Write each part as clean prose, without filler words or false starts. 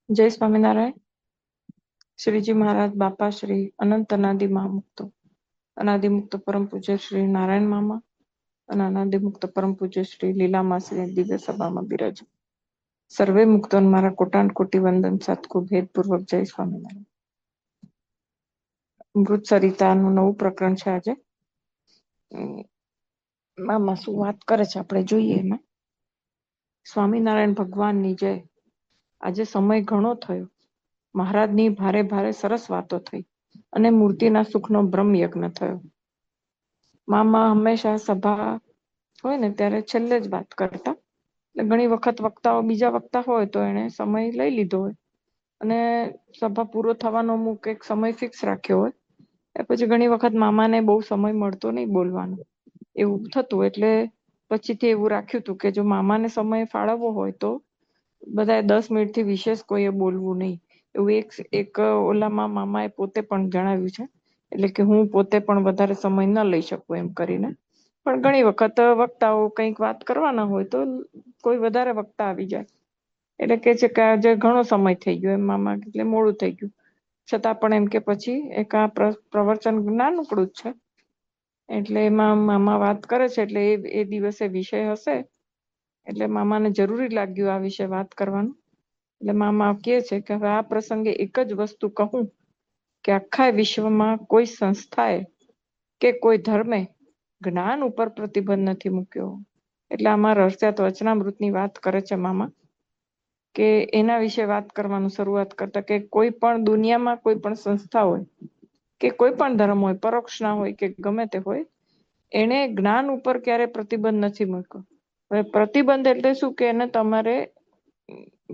જય સ્વામિનારાયણ. શ્રીજી મહારાજ બાપા શ્રી અનંત અનાદિ મહામુક્તો અનાદિમુક્ત પરમ પૂજ્ય શ્રી નારાયણ મામા અને અનાદિમુક્ત પરમ પૂજ્ય શ્રી લીલામા શ્રી દિવ્ય સભામાં બિરાજ સર્વે મુક્તો મારા કોટાન કોટી વંદન સતકુ ભેદપૂર્વક જય સ્વામિનારાયણ. મૃત સરિતાનું નવું પ્રકરણ છે. આજે મામા શું વાત કરે છે આપણે જોઈએ. એમાં સ્વામિનારાયણ ભગવાનની જય. આજે સમય ઘણો થયો. મહારાજની ભારે ભારે સરસ વાતો થઈ અને મૂર્તિના સુખનો બ્રહ્મ યજ્ઞ થયો. મામા હંમેશા સભા હોય ને ત્યારે છેલ્લે જ વાત કરતા. એટલે ઘણી વખત વક્તાઓ બીજા વક્તા હોય તો એને સમય લઈ લીધો હોય અને સભા પૂરો થવાનો અમુક એક સમય ફિક્સ રાખ્યો હોય. એ પછી ઘણી વખત મામાને બહુ સમય મળતો નહીં બોલવાનો એવું થતું. એટલે પછીથી એવું રાખ્યું હતું કે જો મામાને સમય ફાળવવો હોય તો બધાએ 10 મિનિટથી વિશેષ કોઈએ બોલવું નહીં. એવું એક ઓલામાં મામાએ પોતે પણ જણાવ્યું છે. એટલે કે હું પોતે પણ વધારે સમય ન લઈ શકું એમ કરીને. પણ ઘણી વખત વક્તાઓ કંઈક વાત કરવાના હોય તો કોઈ વધારે વક્તા આવી જાય. એટલે કે છે કે આજે ઘણો સમય થઈ ગયો એમ મામા, એટલે મોડું થઈ ગયું. છતાં પણ એમ કે પછી એક આ પ્રવચન નાનકડું જ છે. એટલે એમાં મામા વાત કરે છે. એટલે એ દિવસે વિષય હશે એટલે મામાને જરૂરી લાગ્યું આ વિશે વાત કરવાનું. એટલે મામા કહે છે કે હવે આ પ્રસંગે એક જ વસ્તુ કહું કે આખા વિશ્વમાં કોઈ સંસ્થાએ કે કોઈ ધર્મે જ્ઞાન ઉપર પ્રતિબંધ નથી મૂક્યો. એટલે આમાં રહસ્યાત વચનામૃતની વાત કરે છે મામા, કે એના વિશે વાત કરવાનું શરૂઆત કરતા કે કોઈ પણ દુનિયામાં કોઈ પણ સંસ્થા હોય કે કોઈ પણ ધર્મ હોય, પરોક્ષ ના હોય કે ગમે તે હોય, એને જ્ઞાન ઉપર ક્યારે પ્રતિબંધ નથી મૂક્યો. હવે પ્રતિબંધ એટલે શું કે એને તમારે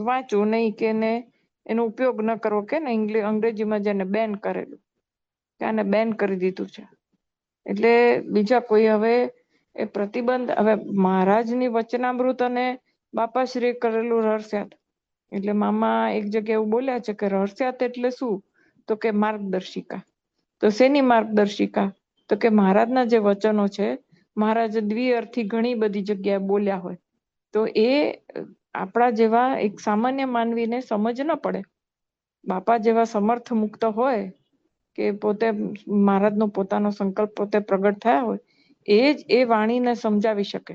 વાંચવું નહીં કે એનો ઉપયોગ ન કરવો, કે ને અંગ્રેજીમાં જેને બેન કરેલું કે આને બેન કરી દીધું છે. એટલે બીજા કોઈ હવે એ પ્રતિબંધ, હવે મહારાજની વચનામૃત અને બાપાશ્રી કરેલું રહસ્યાત. એટલે મામા એક જગ્યાએ એવું બોલ્યા છે કે રહસ્યાત એટલે શું, તો કે માર્ગદર્શિકા. તો શેની માર્ગદર્શિકા, તો કે મહારાજના જે વચનો છે, મહારાજે દ્વિઅર્થી ઘણી બધી જગ્યાએ બોલ્યા હોય તો એ આપણા જેવા એક સામાન્ય માનવીને સમજ ન પડે. બાપા જેવા સમર્થ મુક્ત હોય કે પોતે મહારાજનો પોતાનો સંકલ્પ પોતે પ્રગટ થયા હોય, એ જ એ વાણીને સમજાવી શકે.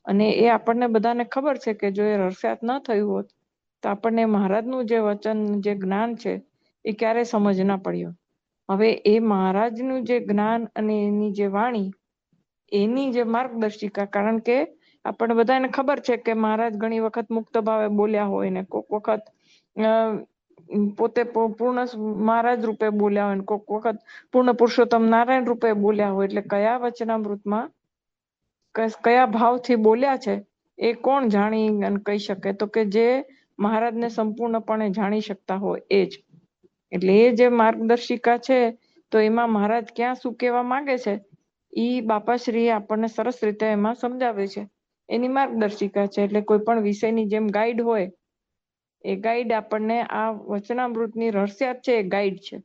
અને એ આપણને બધાને ખબર છે કે જો એ રહસ્યાત ન થયું હોત તો આપણને મહારાજનું જે વચન, જે જ્ઞાન છે એ ક્યારેય સમજ ના પડ્યો. હવે એ મહારાજનું જે જ્ઞાન અને એની જે વાણી, એની જે માર્ગદર્શિકા, કારણ કે આપણને બધાને ખબર છે કે મહારાજ ઘણી વખત મુક્ત ભાવે બોલ્યા હોય ને કોઈક વખત પોતે પૂર્ણ મહારાજ રૂપે બોલ્યા હોય ને કોઈક વખત પૂર્ણ પુરુષોત્તમ નારાયણ રૂપે બોલ્યા હોય. એટલે કયા વચનામૃતમાં કયા ભાવથી બોલ્યા છે એ કોણ જાણી અને કહી શકે, તો કે જે મહારાજને સંપૂર્ણપણે જાણી શકતા હોય એ જ. એટલે એ જે માર્ગદર્શિકા છે તો એમાં મહારાજ ક્યાં શું કહેવા માંગે છે ઈ બાપાશ્રીએ આપણને સરસ રીતે એમાં સમજાવે છે. એની માર્ગદર્શિકા છે. એટલે કોઈ પણ વિષયની જેમ ગાઈડ હોય, એ ગાઈડ આપણને આ વચનામૃતની રહસ્યાત છે એ ગાઈડ છે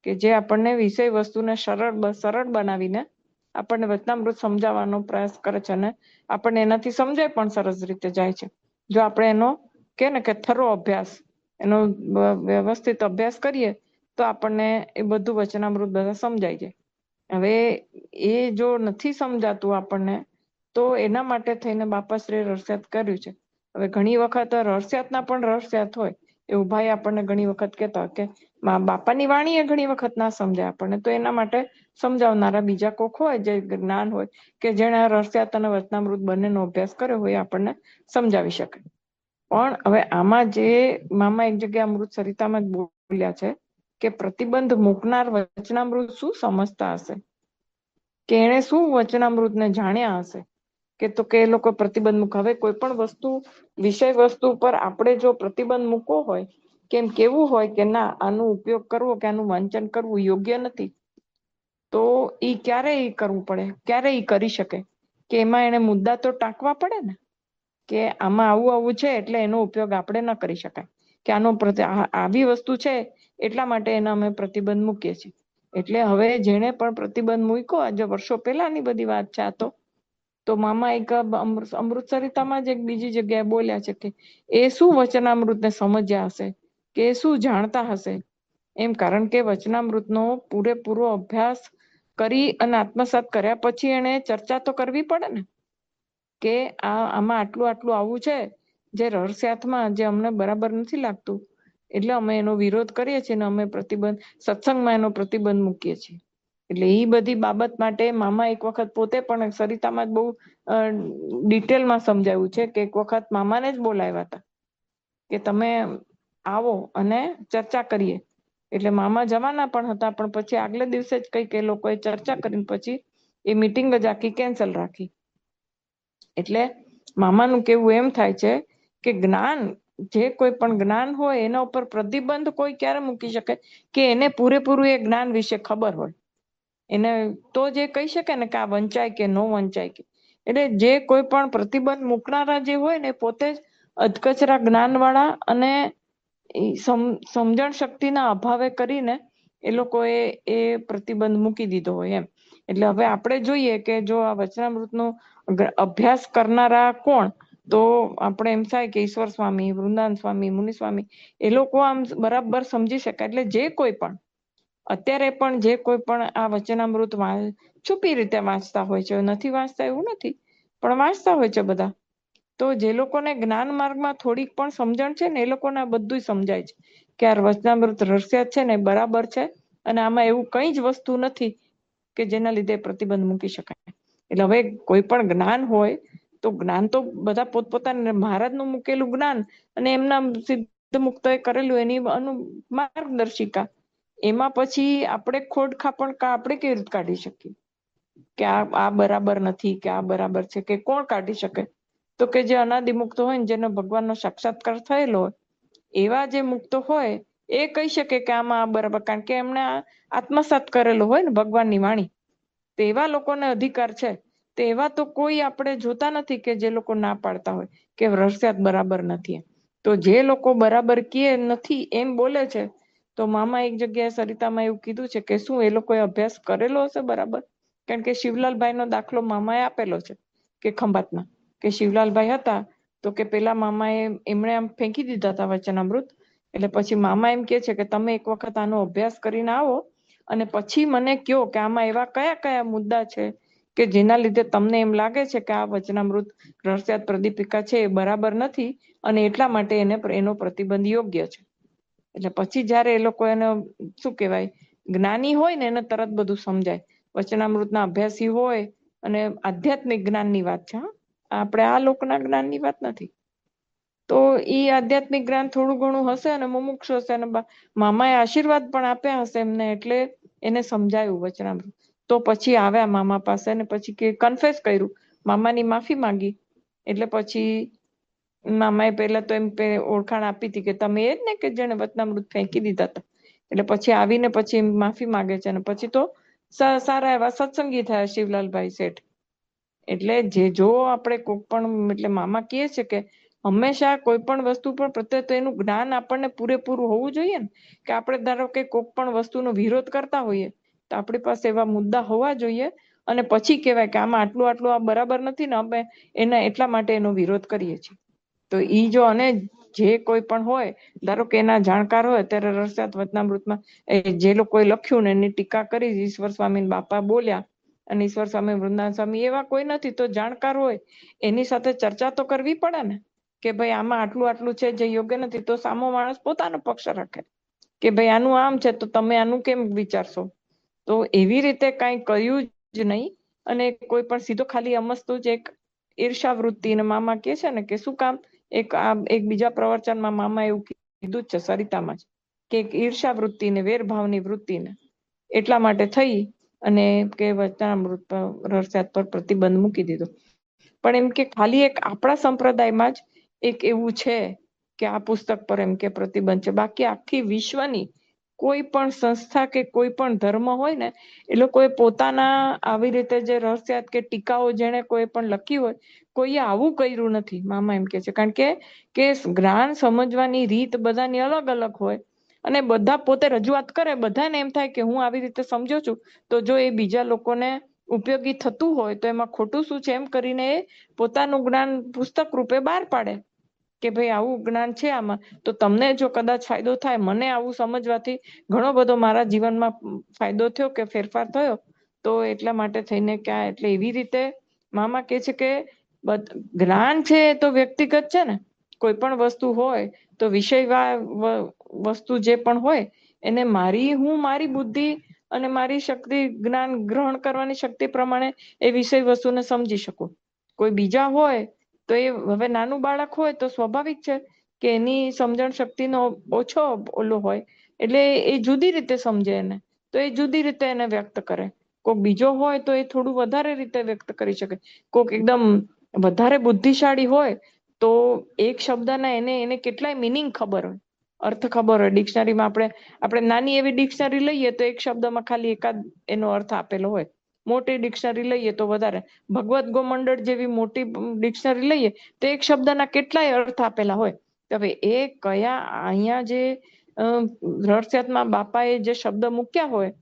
કે જે આપણને વિષય વસ્તુને સરળ બનાવીને આપણને વચનામૃત સમજાવવાનો પ્રયાસ કરે છે. અને આપણને એનાથી સમજાય પણ સરસ રીતે જાય છે. જો આપણે એનો કે ને કે થરો અભ્યાસ, એનો વ્યવસ્થિત અભ્યાસ કરીએ તો આપણને એ બધું વચનામૃત બધા સમજાય જાય. હવે એ જો નથી સમજાતું આપણને, તો એના માટે થઈને બાપાશ્રીએ રહસ્યાત કર્યું છે. હવે ઘણી વખત રહસ્યાતના પણ રહસ્યાત હોય એવું ભાઈ આપણને ઘણી વખત કહેતા હોય કે બાપાની વાણી એ ઘણી વખત ના સમજાય આપણને, તો એના માટે સમજાવનારા બીજા કોક હોય જે જ્ઞાન હોય કે જેણે રહસ્યાત અને વચનામૃત બંનેનો અભ્યાસ કર્યો હોય, આપણને સમજાવી શકે. પણ હવે આમાં જે મામા એક જગ્યાએ અમૃત સરિતામાં જ બોલ્યા છે કે પ્રતિબંધ મૂકનાર વચનામૃત શું સમજતા હશે, કે એને શું વચનામૃતને જાણ્યા હશે કે તો કે એ લોકો પ્રતિબંધ મૂક. હવે કોઈ પણ વસ્તુ, વિષય વસ્તુ પર આપણે જો પ્રતિબંધ મૂકવો હોય, કેમ કેવું હોય કે ના આનો ઉપયોગ કરવો કે આનું વાંચન કરવું યોગ્ય નથી, તો ઈ ક્યારે ઈ કરવું પડે, ક્યારે ઈ કરી શકે, કે એમાં એને મુદ્દા તો ટાંકવા પડે ને કે આમાં આવું આવું છે એટલે એનો ઉપયોગ આપણે ન કરી શકાય, કે આનો આવી વસ્તુ છે એટલા માટે એના અમે પ્રતિબંધ મૂકીએ છીએ. એટલે હવે જેને પણ પ્રતિબંધ મૂક્યો, આજે વર્ષો પહેલાની બધી વાત છે આ તો મામા એક અમૃતસરિતામાં જ એક બીજી જગ્યાએ બોલ્યા છે કે એ શું વચનામૃતને સમજ્યા હશે કે શું જાણતા હશે એમ, કારણ કે વચનામૃતનો પૂરેપૂરો અભ્યાસ કરી અને આત્મસાત કર્યા પછી એને ચર્ચા તો કરવી પડે ને, કે આમાં આટલું આટલું આવું છે જે રહસ્યાત્મા જે અમને બરાબર નથી લાગતું, એટલે અમે એનો વિરોધ કરીએ છીએ અને અમે પ્રતિબંધ સત્સંગમાં એનો પ્રતિબંધ મૂકીએ છીએ. એટલે એ બધી બાબત માટે મામા એક વખત પોતે પણ સરિતામાં જ બહુ ડિટેલમાં સમજાવ્યું છે કે એક વખત મામાને જ બોલાવ્યા હતા કે તમે આવો અને ચર્ચા કરીએ. એટલે મામા જવાના પણ હતા, પણ પછી આગલે દિવસે જ કંઈક એ લોકોએ ચર્ચા કરીને પછી એ મિટિંગ જ આખી કેન્સલ રાખી. એટલે મામાનું કેવું એમ થાય છે કે જ્ઞાન, જે કોઈ પણ જ્ઞાન હોય એના ઉપર પ્રતિબંધ કોઈ ક્યારે મૂકી શકે કે એને પૂરેપૂરું એ જ્ઞાન વિશે ખબર હોય, એને તો જે કહી શકે ને કે આ વંચાય કે ન વંચાય કે. એટલે જે કોઈ પણ પ્રતિબંધ મૂકનારા જે હોય ને પોતે જ અધકચરા જ્ઞાનવાળા અને સમજણ શક્તિના અભાવે કરીને એ લોકોએ એ પ્રતિબંધ મૂકી દીધો હોય એમ. એટલે હવે આપણે જોઈએ કે જો આ વચનામૃતનો અભ્યાસ કરનારા કોણ, તો આપણે એમ થાય કે ઈશ્વર સ્વામી, વૃંદાવન સ્વામી, મુનિ સ્વામી, એ લોકો આમ બરાબર સમજી શકાય. એટલે જે કોઈ પણ અત્યારે પણ જે કોઈ પણ આ વચનામૃત છુપી રીતે વાંચતા હોય છે, નથી વાંચતા એવું નથી, પણ વાંચતા હોય છે બધા, તો જે લોકોને જ્ઞાન માર્ગમાં થોડીક પણ સમજણ છે ને એ લોકોને બધું સમજાય છે કે આ વચનામૃત રહસ્ય છે ને બરાબર છે અને આમાં એવું કઈ જ વસ્તુ નથી કે જેના લીધે પ્રતિબંધ મૂકી શકાય. એટલે હવે કોઈ પણ જ્ઞાન હોય તો જ્ઞાન તો બધા પોતપોતાના મહારાજનું મૂકેલું જ્ઞાન અને એમના સિદ્ધ મુક્ત કરેલું એની માર્ગદર્શિકા, એમાં પછી આપણે ખોડ ખાપણ આપણે કેવી રીતે કાઢી શકીએ કે આ બરાબર નથી કે આ બરાબર છે, કે કોણ કાઢી શકે? તો કે જે અનાદિ મુક્ત હોય ને, જેનો ભગવાનનો સાક્ષાત્કાર થયેલો હોય, એવા જે મુક્ત હોય એ કહી શકે કે આમાં આ બરાબર, કારણ કે એમને આત્મસાત કરેલો હોય ને ભગવાનની વાણી, તો એવા લોકોને અધિકાર છે. તો એવા તો કોઈ આપણે જોતા નથી કે જે લોકો ના પાડતા હોય કે રહસ્યાત બરાબર નથી. તો જે લોકો બરાબર કે નથી એમ બોલે છે, તો મામા એક જગ્યાએ સરિતામાં એવું કીધું છે કે શું એ લોકોએ અભ્યાસ કરેલો હશે બરાબર? કારણ કે શિવલાલભાઈનો દાખલો મામાએ આપેલો છે કે ખંભાતમાં, કે શિવલાલભાઈ હતા તો કે પેલા મામાએ એમણે આમ ફેંકી દીધા હતા વચનામૃત. એટલે પછી મામા એમ કે છે કે તમે એક વખત આનો અભ્યાસ કરીને આવો અને પછી મને કયો કે આમાં એવા કયા કયા મુદ્દા છે કે જેના લીધે તમને એમ લાગે છે કે આ વચનામૃત રહસ્યાત પ્રદીપિકા છે એ બરાબર નથી અને એટલા માટે એનો પ્રતિબંધ યોગ્ય છે. એટલે પછી જયારે એ લોકો એને શું કહેવાય, જ્ઞાની હોય ને એને તરત બધું સમજાય. વચનામૃતના અભ્યાસી હોય અને આધ્યાત્મિક જ્ઞાનની વાત છે, આપણે આ લોકના જ્ઞાનની વાત નથી. તો એ આધ્યાત્મિક જ્ઞાન થોડું ઘણું હશે અને મુમુક્ષુ હશે અને મામાએ આશીર્વાદ પણ આપ્યા હશે એમને, એટલે એને સમજાયું વચનામૃત. તો પછી આવ્યા મામા પાસે ને પછી કન્ફેસ કર્યું, મામાની માફી માંગી. એટલે પછી મામાએ પહેલા તો એમ ઓળખાણ આપી હતી કે તમે એ જ ને કે જેને વચનામૃત ફેંકી દીધા હતા. એટલે પછી આવીને પછી માફી માંગે છે અને પછી તો સારા એવા સત્સંગી થયા શિવલાલભાઈ શેઠ. એટલે જો આપણે કોઈ પણ, એટલે મામા કહે છે કે હંમેશા કોઈ પણ વસ્તુ પર પ્રત્યે તો એનું જ્ઞાન આપણને પૂરેપૂરું હોવું જોઈએ ને, કે આપણે ધારો કે કોઈ પણ વસ્તુનો વિરોધ કરતા હોઈએ તો આપણી પાસે એવા મુદ્દા હોવા જોઈએ અને પછી કહેવાય કે આમાં આટલું આટલું આ બરાબર નથી ને અમે એના એટલા માટે એનો વિરોધ કરીએ છીએ. તો ઈ જો, અને જે કોઈ પણ હોય, ધારો કે એના જાણકાર હોય, ત્યારે રહસ્યાત વચનામૃતમાં જે લોકોએ લખ્યું ને એની ટીકા કરી, ઈશ્વર સ્વામી બાપા બોલ્યા અને ઈશ્વર સ્વામી, વૃંદાવન સ્વામી એવા કોઈ નથી, તો જાણકાર હોય એની સાથે ચર્ચા તો કરવી પડે ને કે ભાઈ આમાં આટલું આટલું છે જે યોગ્ય નથી. તો સામો માણસ પોતાનો પક્ષ રાખે કે ભાઈ આનું આમ છે તો તમે આનું કેમ વિચારશો? તો એવી રીતે કાંઈ કર્યું જ નહીં અને કોઈ પણ સીધો ખાલી અમસ્તું જ એક ઈર્ષા વૃત્તિ, ને મામા કે છે ને કે શું કામ, એક બીજા પ્રવચનમાં મામા એવું કીધું જ છે સરિતામાં જ, કે ઈર્ષા વૃત્તિ ને વેરભાવની વૃત્તિને એટલા માટે થઈ અને કે વચનામૃત રહસ્યાત પર પ્રતિબંધ મૂકી દીધો. પણ એમ કે ખાલી એક આપણા સંપ્રદાયમાં જ એક એવું છે કે આ પુસ્તક પર એમ કે પ્રતિબંધ છે, બાકી આખી વિશ્વની કોઈ પણ સંસ્થા કે કોઈ પણ ધર્મ હોય ને, એ લોકોએ પોતાના આવી રીતે જે રહસ્યાત કે ટીકાઓ જેને કોઈ પણ લખી હોય, કોઈએ આવું કર્યું નથી. મામા એમ કે છે, કારણ કે જ્ઞાન સમજવાની રીત બધાની અલગ અલગ હોય અને બધા પોતે રજૂઆત કરે, બધાને એમ થાય કે હું આવી રીતે સમજુ છું, તો જો એ બીજા લોકોને ઉપયોગી થતું હોય તો એમાં ખોટું શું છે, એમ કરીને એ પોતાનું જ્ઞાન પુસ્તક રૂપે બહાર પાડે. કે ભાઈ આવું જ્ઞાન છે આમાં, તો તમને જો કદાચ ફાયદો થાય, મને આવું સમજવાથી ઘણો બધો મારા જીવનમાં ફાયદો થયો કે ફેરફાર થયો, તો એટલા માટે થઈને ક્યાં, એટલે એવી રીતે મામા કે છે કે જ્ઞાન છે તો વ્યક્તિગત છે ને, કોઈ પણ વસ્તુ હોય તો વિષય વસ્તુ જે પણ હોય એને હું મારી બુદ્ધિ અને મારી શક્તિ, જ્ઞાન ગ્રહણ કરવાની શક્તિ પ્રમાણે એ વિષય વસ્તુને સમજી શકું. કોઈ બીજા હોય તો એ હવે નાનું બાળક હોય તો સ્વાભાવિક છે કે એની સમજણ શક્તિનો ઓછો ઓલો હોય, એટલે એ જુદી રીતે સમજે એને, તો એ જુદી રીતે એને વ્યક્ત કરે. કોઈક બીજો હોય તો એ થોડું વધારે રીતે વ્યક્ત કરી શકે. કોઈક એકદમ વધારે બુદ્ધિશાળી હોય તો એક શબ્દના એને કેટલાય મિનિંગ ખબર હોય, અર્થ ખબર હોય. ડિક્શનરીમાં આપણે નાની એવી ડિક્શનરી લઈએ તો એક શબ્દમાં ખાલી એકાદ એનો અર્થ આપેલો હોય. મોટી ડિક્શનરી લઈએ તો વધારે. ભગવત ગોમંડળ જેવી મોટી ડિક્શનરી લઈએ તો એક શબ્દના કેટલાય અર્થ આપેલા હોય. હવે એ કયા અહીંયા જે રહસ્યાત્મા બાપાએ જે શબ્દ મૂક્યા હોય,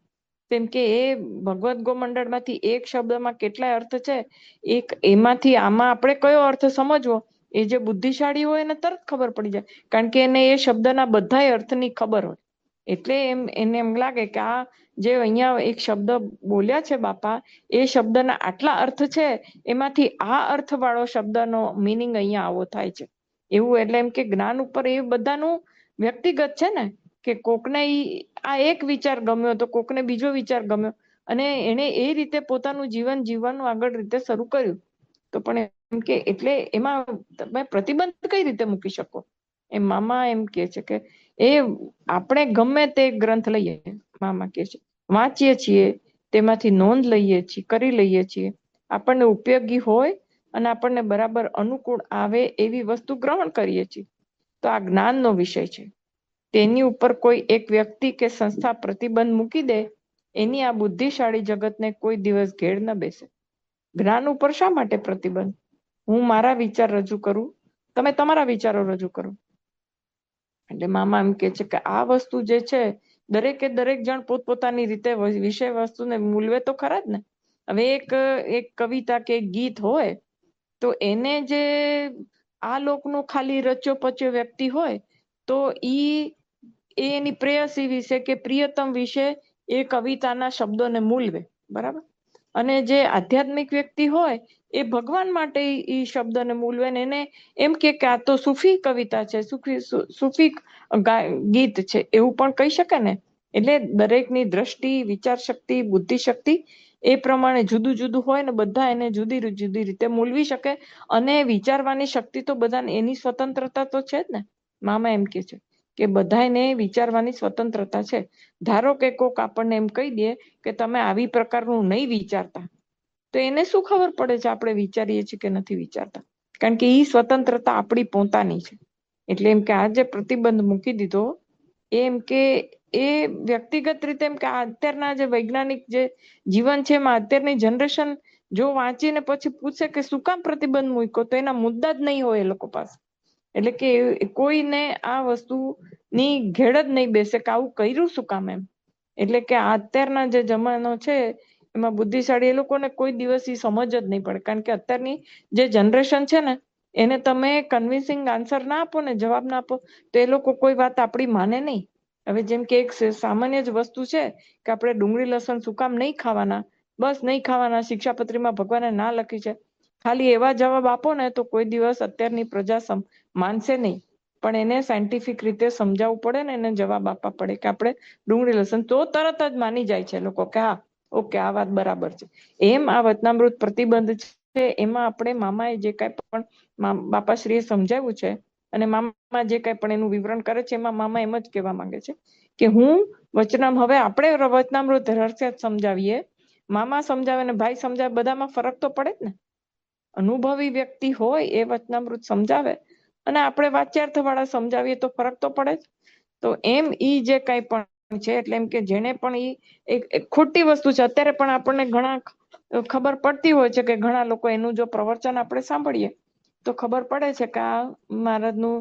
તેમ કે એ ભગવત ગોમંડળમાંથી એક શબ્દમાં કેટલાય અર્થ છે, એક એમાંથી આમાં આપણે કયો અર્થ સમજવો, એ જે બુદ્ધિશાળી હોય એને તરત ખબર પડી જાય, કારણ કે એને એ શબ્દના બધાય અર્થની ખબર હોય. એટલે એને એમ લાગે કે આ જે અહીંયા એક શબ્દ બોલ્યા છે બાપા, એ શબ્દના આટલા અર્થ છે, એમાંથી આ અર્થ વાળો શબ્દનો મિનિંગ અહીંયા આવો થાય છે એવું. એટલે એમ કે જ્ઞાન ઉપર એ બધાનું વ્યક્તિગત છે ને, કે કોકને આ એક વિચાર ગમ્યો તો કોકને બીજો વિચાર ગમ્યો, અને એને એ રીતે પોતાનું જીવન જીવવાનું આગળ રીતે શરૂ કર્યું. તો પણ એમ કે એટલે એમાં તમે પ્રતિબંધ કઈ રીતે મૂકી શકો? એમ મામા એમ કે છે કે એ આપણે ગમે તે ગ્રંથ લઈએ, મામા કે છે વાંચીએ છીએ, તેમાંથી નોંધ લઈએ છીએ, કરી લઈએ છીએ, આપણને ઉપયોગી હોય અને આપણને બરાબર અનુકૂળ આવે એવી વસ્તુ ગ્રહણ કરીએ છીએ. તો આ જ્ઞાનનો વિષય છે. તેની ઉપર કોઈ એક વ્યક્તિ કે સંસ્થા પ્રતિબંધ મૂકી દે, એની આ બુદ્ધિશાળી જગતને કોઈ દિવસ ઘેર ન બેસે. જ્ઞાન ઉપર શા માટે પ્રતિબંધ? હું મારા વિચાર રજૂ કરું, તમે તમારા વિચારો રજૂ કરો. એટલે મામા એમ કે છે કે આ વસ્તુ જે છે, દરેકે દરેક જણ પોતપોતાની રીતે વિષય વસ્તુને મૂલવે તો ખરા જ ને. હવે એક કવિતા કે ગીત હોય તો એને જે આ લોકનો ખાલી રચ્યો પચ્યો વ્યક્તિ હોય તો એની પ્રેયસી વિશે કે પ્રિયતમ વિશે એ કવિતાના શબ્દોને મૂલવે, બરાબર. અને જે આધ્યાત્મિક વ્યક્તિ હોય એ ભગવાન માટે એ શબ્દને મૂલવે, ને એને એમ કે આ તો સૂફી કવિતા છે, સૂફી ગીત છે, એવું પણ કહી શકે ને. એટલે દરેકની દ્રષ્ટિ, વિચાર શક્તિ, બુદ્ધિ શક્તિ એ પ્રમાણે જુદું જુદું હોય ને, બધા એને જુદી જુદી રીતે મૂલવી શકે. અને વિચારવાની શક્તિ તો બધાને, એની સ્વતંત્રતા તો છે જ ને. મામા એમ કે છે કે બધાને વિચારવાની સ્વતંત્રતા છે. ધારો કે કોક આપણને એમ કહી દે કે તમે આવી પ્રકારનું નહીં વિચારતા, તો એને શું ખબર પડે છે આપણે વિચારીએ છીએ કે નથી વિચારતા? કારણ કે એ સ્વતંત્રતા આપણી પોતાની છે. એટલે એમ કે આ જે પ્રતિબંધ મૂકી દીધો, એમ કે એ વ્યક્તિગત રીતે એમ કે અત્યારના જે વૈજ્ઞાનિક જે જીવન છે એમાં અત્યારની જનરેશન જો વાંચીને પછી પૂછે કે શું કામ પ્રતિબંધ મૂક્યો, તો એના મુદ્દા જ નહીં હોય એ લોકો પાસે. એટલે કે કોઈને આ વસ્તુની ઘેડ જ નહીં બેસે કે આવું કર્યું શું કામ એમ. એટલે કે અત્યારના જે જમાનો છે એમાં બુદ્ધિશાળી એ લોકોને કોઈ દિવસ સમજ જ નહીં પડે, કારણ કે અત્યારની જે જનરેશન છે ને એને તમે કન્વિન્સિંગ આન્સર ના આપો ને, જવાબ ના આપો, તો એ લોકો કોઈ વાત આપણી માને નહીં. હવે જેમ કે એક સામાન્ય જ વસ્તુ છે કે આપણે ડુંગળી લસણ શું કામ નહીં ખાવાના, બસ નહીં ખાવાના, શિક્ષાપત્રીમાં ભગવાને ના લખી છે, ખાલી એવા જવાબ આપો ને તો કોઈ દિવસ અત્યારની પ્રજા માનશે નહીં. પણ એને સાયન્ટિફિક રીતે સમજાવવું પડે ને, એને જવાબ આપવા પડે કે આપણે ડુંગળી લસણ, તો તરત જ માની જાય છે લોકો કે હા ઓકે આ વાત બરાબર છે. એમ આ વચનામૃત પ્રતિબંધ છે એમાં આપણે મામાએ જે કાંઈ પણ બાપાશ્રીએ સમજાવ્યું છે અને મામા જે કાંઈ પણ એનું વિવરણ કરે છે, એમાં મામા એમ જ કહેવા માંગે છે કે હવે આપણે વચનામૃત રહસ્યાત સમજાવીએ, મામા સમજાવે ને ભાઈ સમજાવે, બધામાં ફરક તો પડે જ ને. અનુભવી વ્યક્તિ હોય એ વચનામૃત સમજાવે અને આપણે વાચ્યાર્થ વાળા સમજાવીએ તો ફરક તો પડે જ. તો એમ જે કાંઈ પણ છે, એટલે એમ કે જેને પણ એક ખોટી વસ્તુ છે, અત્યારે પણ આપણને ઘણા ખબર પડતી હોય છે કે ઘણા લોકો એનું જો પ્રવચન આપણે સાંભળીએ તો ખબર પડે છે કે આ મહારાજનું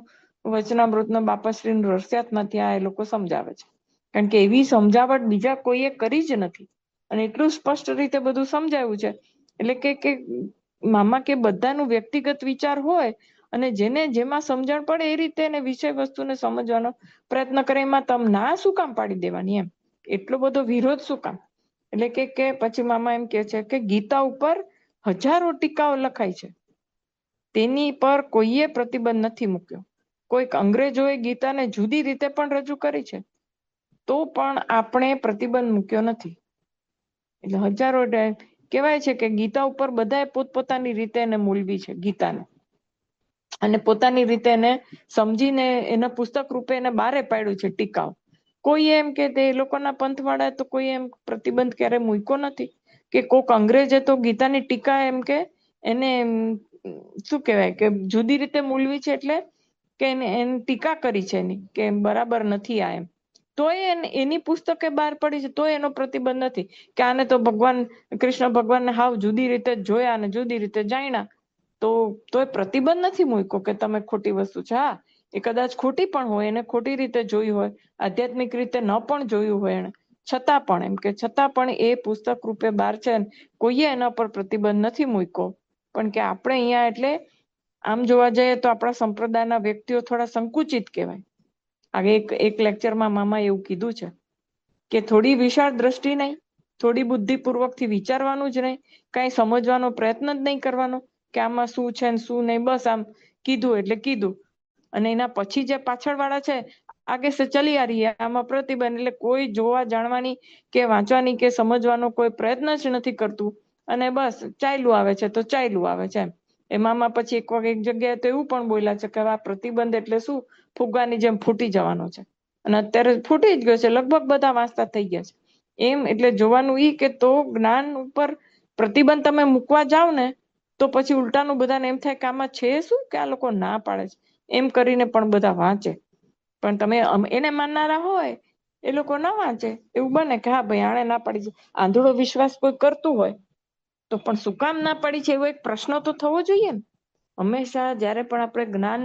વચનામૃતના બાપાશ્રીનું રહસ્યાતમાંથી આ એ લોકો સમજાવે છે. કારણ કે એવી સમજાવટ બીજા કોઈએ કરી જ નથી અને એટલું સ્પષ્ટ રીતે બધું સમજાવ્યું છે. એટલે કે મામા કે બધાનું વ્યક્તિગત વિચાર હોય અને જેને જેમાં સમજણ પડે એ રીતે એને વિષય વસ્તુને સમજવાનો પ્રયત્ન કરે. એમાં તમે ના શું કામ પાડી દેવાની એમ, એટલો બધો વિરોધ શું કામ? એટલે કે પછી મામા એમ કે છે કે ગીતા ઉપર હજારો ટીકાઓ લખાય છે, તેની પર કોઈએ પ્રતિબંધ નથી મૂક્યો. કોઈક અંગ્રેજોએ ગીતાને જુદી રીતે પણ રજૂ કરી છે, તો પણ આપણે પ્રતિબંધ મૂક્યો નથી. એટલે હજારો કહેવાય છે કે ગીતા ઉપર બધાએ પોતપોતાની રીતે એને મૂલવી છે ગીતાને, અને પોતાની રીતે એને સમજીને એના પુસ્તક રૂપે એને બારે પાડ્યું છે ટીકાઓ. કોઈ એમ કે તે લોકોના પંથવાળા તો કોઈ એમ પ્રતિબંધ ક્યારે મૂક્યો નથી કે કોક અંગ્રેજે તો ગીતાની ટીકા એમ કે એને શું કહેવાય કે જુદી રીતે મૂલવી છે, એટલે કે એને ટીકા કરી છે એની કે બરાબર નથી આ એમ, તોય એની પુસ્તકે બહાર પડી છે તોય એનો પ્રતિબંધ નથી કે આને તો ભગવાન કૃષ્ણ ભગવાનને હાવ જુદી રીતે જોયા અને જુદી રીતે જાણ્યા, તોય પ્રતિબંધ નથી મૂક્યો કે તમે ખોટી વસ્તુ છે. હા, એ કદાચ ખોટી પણ હોય, એને ખોટી રીતે જોઈ હોય, આધ્યાત્મિક રીતે ન પણ જોયું હોય એને, છતાં પણ એમ કે છતાં પણ એ પુસ્તક રૂપે બહાર છે, કોઈએ એના પર પ્રતિબંધ નથી મૂક્યો. પણ કે આપણે અહીંયા એટલે આમ જોવા જઈએ તો આપણા સંપ્રદાયના વ્યક્તિઓ થોડા સંકુચિત કહેવાય. આગે એક લેક્ચરમાં મામા એવું કીધું છે કે થોડી વિશાળ દ્રષ્ટિ નહીં, થોડી બુદ્ધિપૂર્વકથી વિચારવાનું જ નહીં, કઈ સમજવાનો પ્રયત્ન જ નહીં કરવાનો કે આમાં શું છે ને શું નહીં, બસ આમ કીધું એટલે કીધું, અને એના પછી જે પાછળ વાળા છે આગે સે ચલી આ રહી હૈ, આમાં પ્રતિબંધ, એટલે કોઈ જોવા જાણવાની કે વાંચવાની કે સમજવાનો કોઈ પ્રયત્ન જ નથી કરતું, અને બસ ચાલ્યું આવે છે તો ચાલ્યું આવે છે એમ. એમાં પછી એક વખત એક જગ્યાએ તો એવું પણ બોલ્યા છે કે આ પ્રતિબંધ એટલે શું, ફુગ્ગાની જેમ ફૂટી જવાનો છે, અને અત્યારે ફૂટી જ ગયો છે, લગભગ બધા વાંચતા થઈ ગયા છે એમ. એટલે જોવાનું ઈ કે તો જ્ઞાન ઉપર પ્રતિબંધ તમે મૂકવા જાવ ને તો પછી ઉલટાનું બધાને એમ થાય કે આમાં છે શું કે આ લોકો ના પાડે છે, એમ કરીને પણ બધા વાંચે. પણ તમે એને માનનારા હોય એ લોકો ના વાંચે, એવું બને કે હા ભાઈ આણે ના પાડી છે. આંધળો વિશ્વાસ કોઈ કરતું હોય તો પણ શું કામ ના પાડી છે એવો એક પ્રશ્ન તો થવો જોઈએ ને. હંમેશા જ્યારે પણ આપણે જ્ઞાન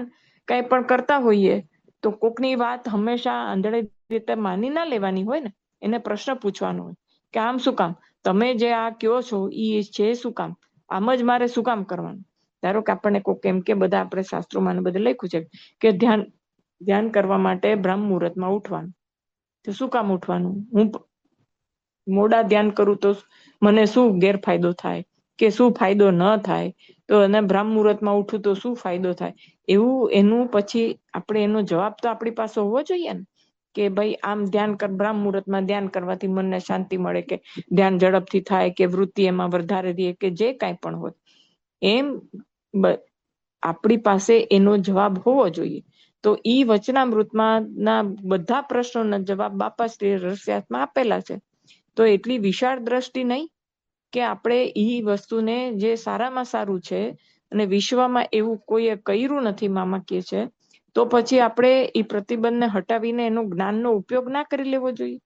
કઈ પણ કરતા હોઈએ તો કોકની વાત હંમેશા આંધળી રીતે માની ના લેવાની હોય ને, એને પ્રશ્ન પૂછવાનો હોય કે આમ શું કામ, તમે જે આ કયો છો એ છે શું કામ, આમ જ મારે શું કામ કરવાનું. ધારો કે આપણને કોક એમ કે બધા આપણે શાસ્ત્રોમાં બધે લખ્યું છે કે ધ્યાન કરવા માટે બ્રહ્મ મુહૂર્તમાં ઉઠવાનું, તો શું કામ ઉઠવાનું, હું મોડા ધ્યાન કરું તો મને શું ગેરફાયદો થાય કે શું ફાયદો ન થાય, તો એને બ્રહ્મ મુહૂર્તમાં ઉઠું તો શું ફાયદો થાય, એવું એનું પછી આપણે એનો જવાબ તો આપણી પાસે હોવો જોઈએ ને કે ભાઈ આમ ધ્યાન કર, બ્રહ્મ મુહૂર્તમાં ધ્યાન કરવાથી મનને શાંતિ મળે, કે ધ્યાન ઝડપથી થાય, કે વૃત્તિ એમાં વધારે રહે, કે જે કાંઈ પણ હોય એમ આપણી પાસે એનો જવાબ હોવો જોઈએ. તો ઈ વચનામૃતમાં ના બધા પ્રશ્નોના જવાબ બાપાશ્રી રહસ્યાર્થમાં આપેલા છે. તો એટલી વિશાળ દ્રષ્ટિ નહીં કે આપણે ઈ વસ્તુને જે સારામાં સારું છે અને વિશ્વમાં એવું કોઈએ કર્યું નથી મામા કે છે, તો પછી આપણે એ પ્રતિબંધને હટાવીને એનો જ્ઞાનનો ઉપયોગ ના કરી લેવો જોઈએ.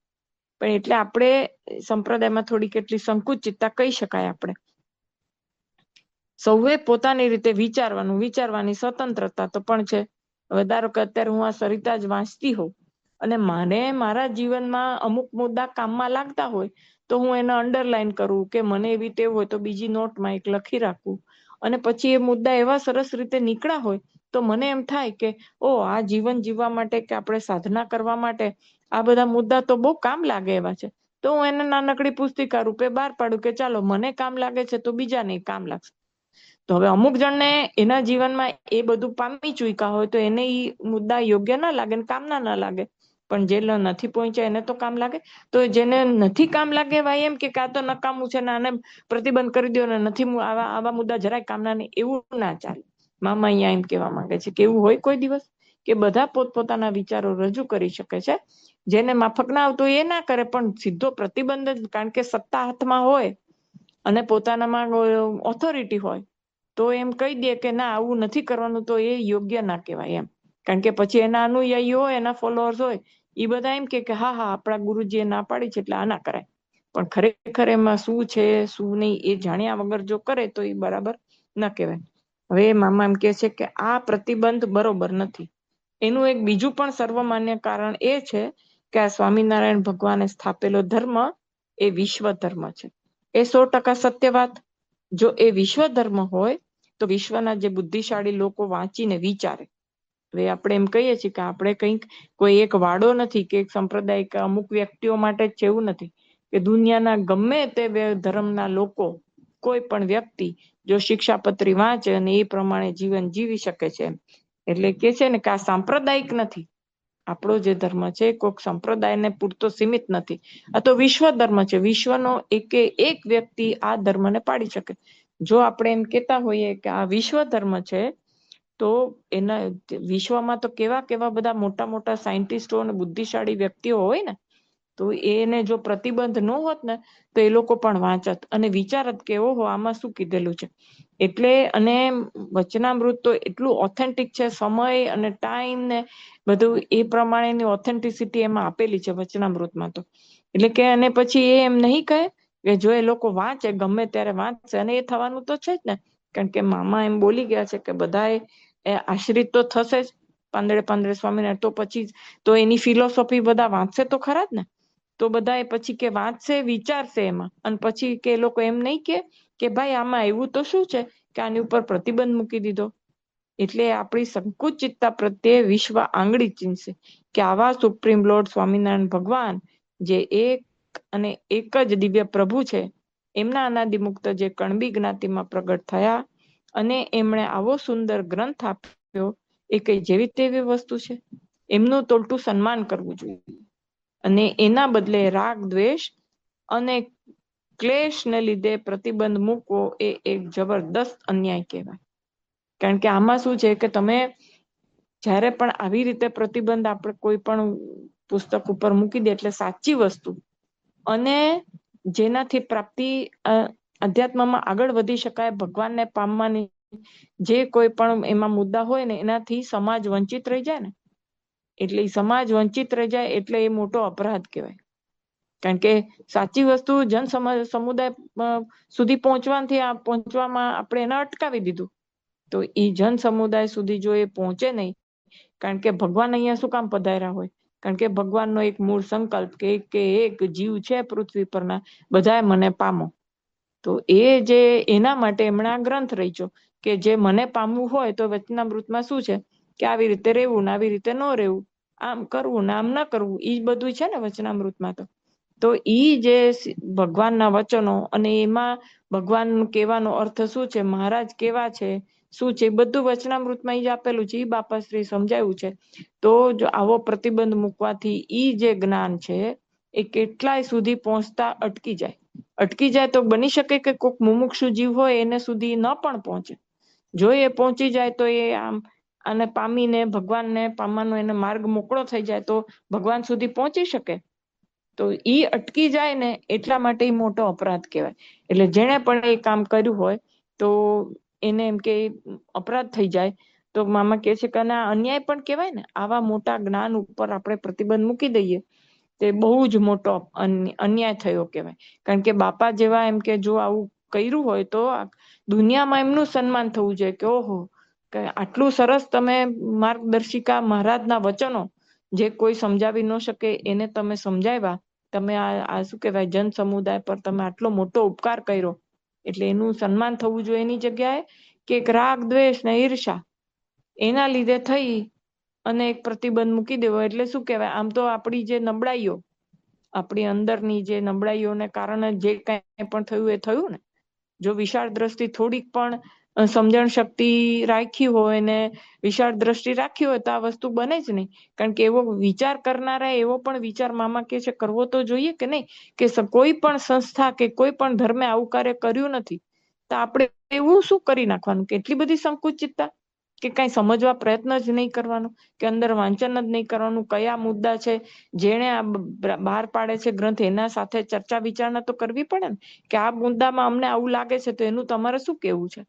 પણ એટલે આપણે સંપ્રદાયમાં થોડી કેટલી સંકુચિતતા કહી શકાય. આપણે સૌએ પોતાની રીતે વિચારવાનું, વિચારવાની સ્વતંત્રતા તો પણ છે. હવે ધારો કે અત્યારે હું આ સરિતા જ વાંચતી હોઉં અને મને મારા જીવનમાં અમુક મુદ્દા કામમાં લાગતા હોય તો હું એને અંડરલાઈન કરું, કે મને એવી ટેવ હોય તો બીજી નોટમાં એક લખી રાખું, અને પછી એ મુદ્દા એવા સરસ રીતે નીકળ્યા હોય તો મને એમ થાય કે ઓ આ જીવન જીવવા માટે કે આપણે સાધના કરવા માટે આ બધા મુદ્દા તો બહુ કામ લાગે એવા છે. તો હું એને નાનકડી પુસ્તિકા રૂપે બહાર પાડું કે ચાલો મને કામ લાગે છે તો બીજાને કામ લાગશે. તો હવે અમુક જણને એના જીવનમાં એ બધું પામી ચૂક્યા હોય તો એને ઈ મુદ્દા યોગ્ય ના લાગે ને કામના ના લાગે, પણ જે નથી પહોંચ્યા એને તો કામ લાગે. તો જેને નથી કામ લાગે એવા એમ કે આ તો નકામું છે ને આને પ્રતિબંધ કરી દો ને, નથી આવા મુદ્દા જરાય કામના નહીં, એવું ના ચાલે. મામા અહીંયા એમ કહેવા માંગે છે કે એવું હોય કોઈ દિવસ કે બધા પોતપોતાના વિચારો રજૂ કરી શકે છે, જેને માફક ના આવતું એ ના કરે, પણ સીધો પ્રતિબંધ જ, કારણ કે સત્તા હાથમાં હોય અને પોતાનામાં ઓથોરિટી હોય તો એમ કહી દે કે ના આવું નથી કરવાનું, તો એ યોગ્ય ના કહેવાય એમ. કારણ કે પછી એના અનુયાયીઓ હોય, એના ફોલોઅર્સ હોય, એ બધા એમ કે હા હા આપણા ગુરુજીએ ના પાડી છે એટલે આ ના કરાય. પણ ખરેખર એમાં શું છે શું નહીં એ જાણ્યા વગર જો કરે તો એ બરાબર ના કહેવાય. હવે મામા એમ કે છે કે આ પ્રતિબંધ બરોબર નથી. એનું એક બીજું પણ સર્વમાન્ય કારણ એ છે કે આ સ્વામિનારાયણ ભગવાને સ્થાપેલો ધર્મ એ વિશ્વ ધર્મ છે. એ 100% સત્ય વાત. જો એ વિશ્વ ધર્મ હોય તો વિશ્વના જે બુદ્ધિશાળી લોકો વાંચીને વિચારે. હવે આપણે એમ કહીએ છીએ કે આપણે કંઈક કોઈ એક વાડો નથી કે એક સંપ્રદાય કે અમુક વ્યક્તિઓ માટે જ એવું નથી કે દુનિયાના ગમે તે ધર્મના લોકો, કોઈ પણ વ્યક્તિ જો શિક્ષાપત્રી વાંચે અને એ પ્રમાણે જીવન જીવી શકે છે. એટલે કે છે ને કે આ સાંપ્રદાયિક નથી. આપણો જે ધર્મ છે કોઈક સંપ્રદાયને પૂરતો સીમિત નથી. આ તો વિશ્વ ધર્મ છે. વિશ્વનો એક વ્યક્તિ આ ધર્મને પાડી શકે. જો આપણે એમ કહેતા હોઈએ કે આ વિશ્વ ધર્મ છે, તો એના વિશ્વમાં તો કેવા કેવા બધા મોટા મોટા સાયન્ટિસ્ટો અને બુદ્ધિશાળી વ્યક્તિઓ હોય ને, તો એને જો પ્રતિબંધ ન હોત ને તો એ લોકો પણ વાંચત અને વિચારત કે ઓહો આમાં શું કીધેલું છે. એટલે અને વચનામૃત તો એટલું ઓથેન્ટિક છે. સમય અને ટાઈમ ને બધું એ પ્રમાણેની ઓથેન્ટિસિટી એમાં આપેલી છે વચનામૃતમાં તો. એટલે કે અને પછી એ એમ નહીં કહે કે જો એ લોકો વાંચે ગમે ત્યારે વાંચશે, અને એ થવાનું તો છે જ ને. કારણ કે મામા એમ બોલી ગયા છે કે બધાએ આશ્રિત તો થશે જ પાંદડે પાંદડે સ્વામિનારાયણ, તો પછી તો એની ફિલોસોફી બધા વાંચશે તો ખરા જ ને. તો બધા એ પછી કે વાંચશે, વિચારશે એમાં, અને પછી કે એ લોકો એમ નહીં કે ભાઈ આમાં એવું તો શું છે કે આની ઉપર પ્રતિબંધ મૂકી દીધો. એટલે આપણી સંકુચિતતા પ્રત્યે વિશ્વ આંગળી ચીંધશે કે આવા સુપ્રીમ લોર્ડ સ્વામિનારાયણ ભગવાન જે એક અને એક જ દિવ્ય પ્રભુ છે, એમના અનાદિમુક્ત જે કણબી જ્ઞાતિમાં પ્રગટ થયા અને એમણે આવો સુંદર ગ્રંથ આપ્યો, એ કઈ જેવી તેવી વસ્તુ છે? એમનું તો ઉલટું સન્માન કરવું જોઈએ. અને એના બદલે રાગ, દ્વેષ અને ક્લેશને લીધે પ્રતિબંધ મૂકવો એ એક જબરદસ્ત અન્યાય કહેવાય. કારણ કે આમાં શું છે કે તમે જ્યારે પણ આવી રીતે પ્રતિબંધ આપણે કોઈ પણ પુસ્તક ઉપર મૂકી દે એટલે સાચી વસ્તુ અને જેનાથી પ્રાપ્તિ અધ્યાત્મમાં આગળ વધી શકાય, ભગવાનને પામવાની જે કોઈ પણ એમાં મુદ્દા હોય ને, એનાથી સમાજ વંચિત રહી જાય ને, એટલે સમાજ વંચિત રહી જાય એટલે એ મોટો અપરાધ કહેવાય. કારણ કે સાચી વસ્તુ જન સમુદાય સુધી પહોંચવામાં આપણે એને અટકાવી દીધું. તો એ જન સમુદાય સુધી જો એ પહોંચે નહીં, કારણ કે ભગવાન અહીંયા શું કામ પધાર્યા હોય? કારણ કે ભગવાનનો એક મૂળ સંકલ્પ કે એક જીવ છે પૃથ્વી પરના, બધાએ મને પામો. તો એ જે એના માટે એમણે આ ગ્રંથ રચ્યો કે જે મને પામવું હોય તો વચનામૃતમાં શું છે કે આવી રીતે રહેવું ને આવી રીતે ન રહેવું, આમ કરવું ને આમ ન કરવું, એ બધું છે ને વચનામૃતમાં. તો ઈ જે ભગવાનના વચનો અને એમાં ભગવાન કહેવાનો અર્થ શું છે, મહારાજ કેવા છે, શું છે, બધું વચનામૃતમાં ઈ જ આપેલું છે. ઈ બાપાશ્રી સમજાવ્યું છે. તો જો આવો પ્રતિબંધ મૂકવાથી ઈ જે જ્ઞાન છે એ કેટલાય સુધી પહોંચતા અટકી જાય તો બની શકે કે કોઈક મુમુક્ષુ જીવ હોય એને સુધી ન પણ પહોંચે. જો એ પહોંચી જાય તો એ આમ આને પામીને ભગવાનને પામવાનો એને માર્ગ મોકળો થઈ જાય તો ભગવાન સુધી પહોંચી શકે. તો ઈ અટકી જાય ને એટલા માટે ઈ મોટો અપરાધ કહેવાય. એટલે જેણે પણ એ કામ કર્યું હોય તો એને એમ કે અપરાધ થઈ જાય. તો મામા કહે છે કે આ અન્યાય પણ કહેવાય ને. આવા મોટા જ્ઞાન ઉપર આપણે પ્રતિબંધ મૂકી દઈએ તે બહુ જ મોટો અન્યાય થયો કહેવાય. કારણ કે બાપા જેવા એમ કે જો આવું કર્યું હોય તો દુનિયામાં એમનું સન્માન થવું જોઈએ કે ઓહો, કે આટલું સરસ તમે માર્ગદર્શિકા મહારાજના વચનો જે કોઈ સમજાવી ન શકે એને તમે સમજાવ્યા. તમે આ શું કહેવાય જન સમુદાય પર તમે આટલો મોટો ઉપકાર કર્યો, એટલે એનું સન્માન થવું જોઈએ. એની જગ્યાએ કે રાગ, દ્વેષ ને ઈર્ષા એના લીધે થઈ અને એક પ્રતિબંધ મૂકી દેવો એટલે શું કહેવાય, આમ તો આપણી જે નબળાઈઓ, આપણી અંદરની જે નબળાઈઓને કારણે જે કાંઈ પણ થયું એ થયું ને. જો વિશાળ દ્રષ્ટિ થોડીક પણ સમજણ શક્તિ રાખી હોય ને વિશાળ દ્રષ્ટિ રાખી હોય તો આ વસ્તુ બને જ નહીં. કારણ કે એવો વિચાર કરનારા એવો પણ વિચાર મામા કે છે કરવો તો જોઈએ કે નહીં, કે કોઈ પણ સંસ્થા કે કોઈ પણ ધર્મે આવું કાર્ય કર્યું નથી તો આપણે એવું શું કરી નાખવાનું કે એટલી બધી સંકુચિતતા કે કઈ સમજવા પ્રયત્ન જ નહીં કરવાનો, કે અંદર વાંચન જ નહીં કરવાનું, કયા મુદ્દા છે જેણે આ બહાર પાડે છે ગ્રંથ એના સાથે ચર્ચા વિચારણા તો કરવી પડે ને, કે આ મુદ્દામાં અમને આવું લાગે છે તો એનું તમારે શું કેવું છે.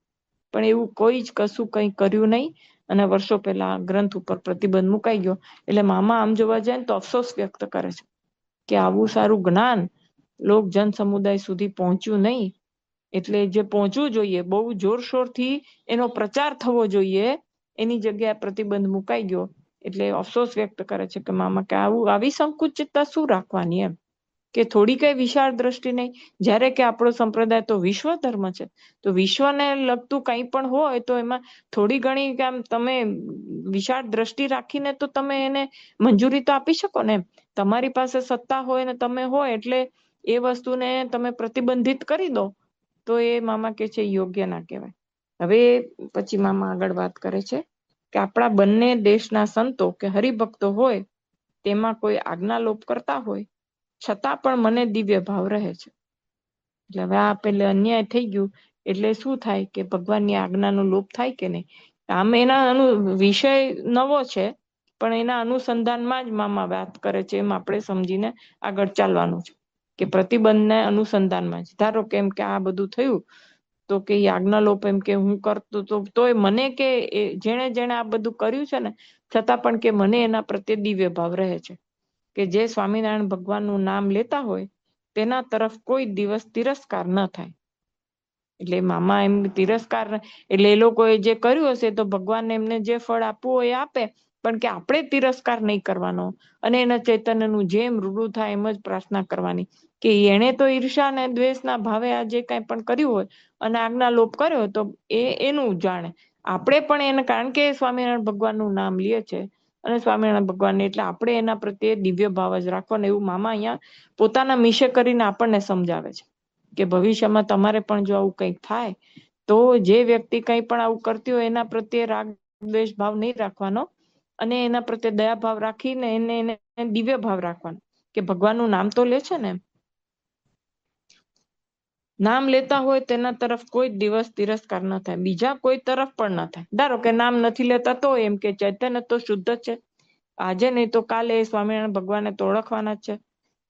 પણ એવું કોઈ જ કશું કંઈ કર્યું નહીં અને વર્ષો પહેલા ગ્રંથ ઉપર પ્રતિબંધ મુકાઈ ગયો. એટલે મામા આમ જોવા જાય ને તો અફસોસ વ્યક્ત કરે છે કે આવું સારું જ્ઞાન લોક જન સમુદાય સુધી પહોંચ્યું નહીં. એટલે જે પહોંચવું જોઈએ, બહુ જોરશોરથી એનો પ્રચાર થવો જોઈએ, એની જગ્યાએ પ્રતિબંધ મુકાઈ ગયો. એટલે અફસોસ વ્યક્ત કરે છે કે મામા કે આવી સંકુચિતતા શું રાખવાની એમ. કે થોડી કઈ વિશાળ દ્રષ્ટિ નહીં. જ્યારે કે આપણો સંપ્રદાય તો વિશ્વ ધર્મ છે, તો વિશ્વને લગતું કંઈ પણ હોય તો એમાં થોડી ઘણી આમ તમે વિશાળ દ્રષ્ટિ રાખીને તો તમે એને મંજૂરી તો આપી શકો ને. તમારી પાસે સત્તા હોય ને તમે હોય એટલે એ વસ્તુને તમે પ્રતિબંધિત કરી દો તો એ મામા કે છે યોગ્ય ના કહેવાય. હવે પછી મામા આગળ વાત કરે છે કે આપણા બંને દેશના સંતો કે હરિભક્તો હોય તેમાં કોઈ આજ્ઞાલોપ કરતા હોય છતાં પણ મને દિવ્ય ભાવ રહે છે. એટલે હવે આ પેલે અન્યાય થઈ ગયું એટલે શું થાય કે ભગવાનની આજ્ઞાનો લોપ થાય કે નહીં. આમ એના વિષય નવો છે પણ એના અનુસંધાનમાં જ મામા વાત કરે છે, એમ આપણે સમજીને આગળ ચાલવાનું છે કે પ્રતિબંધને અનુસંધાનમાં જ. ધારો કે એમ કે આ બધું થયું તો કે આજ્ઞાલોપ એમ કે હું કરતો તોય મને કે જેણે જેણે આ બધું કર્યું છે ને છતાં પણ કે મને એના પ્રત્યે દિવ્ય ભાવ રહે છે કે જે સ્વામિનારાયણ ભગવાનનું નામ લેતા હોય તેના તરફ કોઈ દિવસ તિરસ્કાર ન થાય. એટલે મામા એમ તિરસ્કાર એટલે એ લોકોએ જે કર્યું હશે તો ભગવાન એમને જે ફળ આપવું હોય એ આપે, પણ કે આપણે તિરસ્કાર નહીં કરવાનો અને એના ચૈતન્યનું જેમ રૂડું થાય એમ જ પ્રાર્થના કરવાની કે એણે તો ઈર્ષા અને દ્વેષના ભાવે આ જે કાંઈ પણ કર્યું હોય અને આજ્ઞાલોપ કર્યો તો એનું જાણે. આપણે પણ એને કારણ કે સ્વામિનારાયણ ભગવાનનું નામ લે છે અને સ્વામિનારાયણ ભગવાનને એટલે આપણે એના પ્રત્યે દિવ્ય ભાવ જ રાખવાનો, એવું મામા અહીંયા પોતાના મિશે કરીને આપણને સમજાવે છે કે ભવિષ્યમાં તમારે પણ જો આવું કંઈક થાય તો જે વ્યક્તિ કંઈ પણ આવું કરતી હોય એના પ્રત્યે રાગ દ્વેષ ભાવ નહીં રાખવાનો અને એના પ્રત્યે દયા ભાવ રાખીને એને દિવ્ય ભાવ રાખવાનો કે ભગવાનનું નામ તો લે છે ને, નામ લેતા હોય તેના તરફ કોઈ દિવસ તિરસ્કાર ન થાય, બીજા કોઈ તરફ પણ ન થાય. ધારો કે નામ નથી લેતા તો એમ કે ચૈતન્ય તો શુદ્ધ જ છે, આજે નહીં તો કાલે સ્વામિનારાયણ ભગવાનને તો ઓળખવાના જ છે.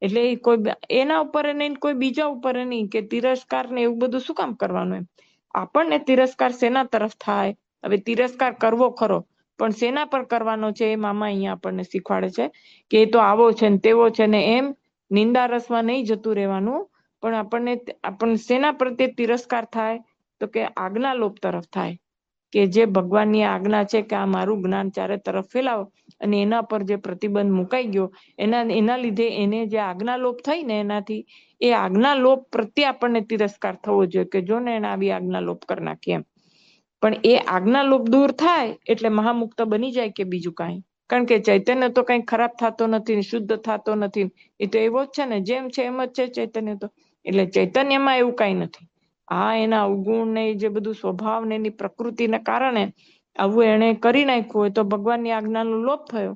એટલે કોઈ એના ઉપર નહીં કોઈ બીજા ઉપર નહીં કે તિરસ્કાર ને એવું બધું શું કામ કરવાનું એમ. આપણને તિરસ્કાર શેના તરફ થાય? હવે તિરસ્કાર કરવો ખરો પણ શેના પર કરવાનો છે એ મામા અહીંયા આપણને શીખવાડે છે કે એ તો આવો છે ને તેવો છે ને એમ નિંદા રસમાં નહીં જતું રહેવાનું, પણ આપણને શેના પ્રત્યે તિરસ્કાર થાય તો કે આજ્ઞાલોપ તરફ થાય કે જે ભગવાનની આજ્ઞા છે કે આ મારું જ્ઞાન ચારે તરફ ફેલાવો અને એના પર જે પ્રતિબંધ મુકાઈ ગયો એના લીધે એને જે આજ્ઞાલોપ થઈ ને એનાથી એ આજ્ઞાલોપ પ્રત્યે આપણને તિરસ્કાર થવો જોઈએ કે જો ને એને આવી આજ્ઞાલોપ કરી નાખી એમ. પણ એ આજ્ઞાલોપ દૂર થાય એટલે મહામુક્ત બની જાય કે બીજું કાંઈ, કારણ કે ચૈતન્ય તો કંઈ ખરાબ થતો નથી, શુદ્ધ થતો નથી, એ તો એવો જ છે ને, જેમ છે એમ જ છે ચૈતન્ય તો. એટલે ચૈતન્યમાં એવું કાંઈ નથી. આ એના અવગુણ ને જે બધું સ્વભાવ ને એની પ્રકૃતિને કારણે આવું એને કરી નાખ્યું હોય તો ભગવાનની આજ્ઞાનો લોપ થયો.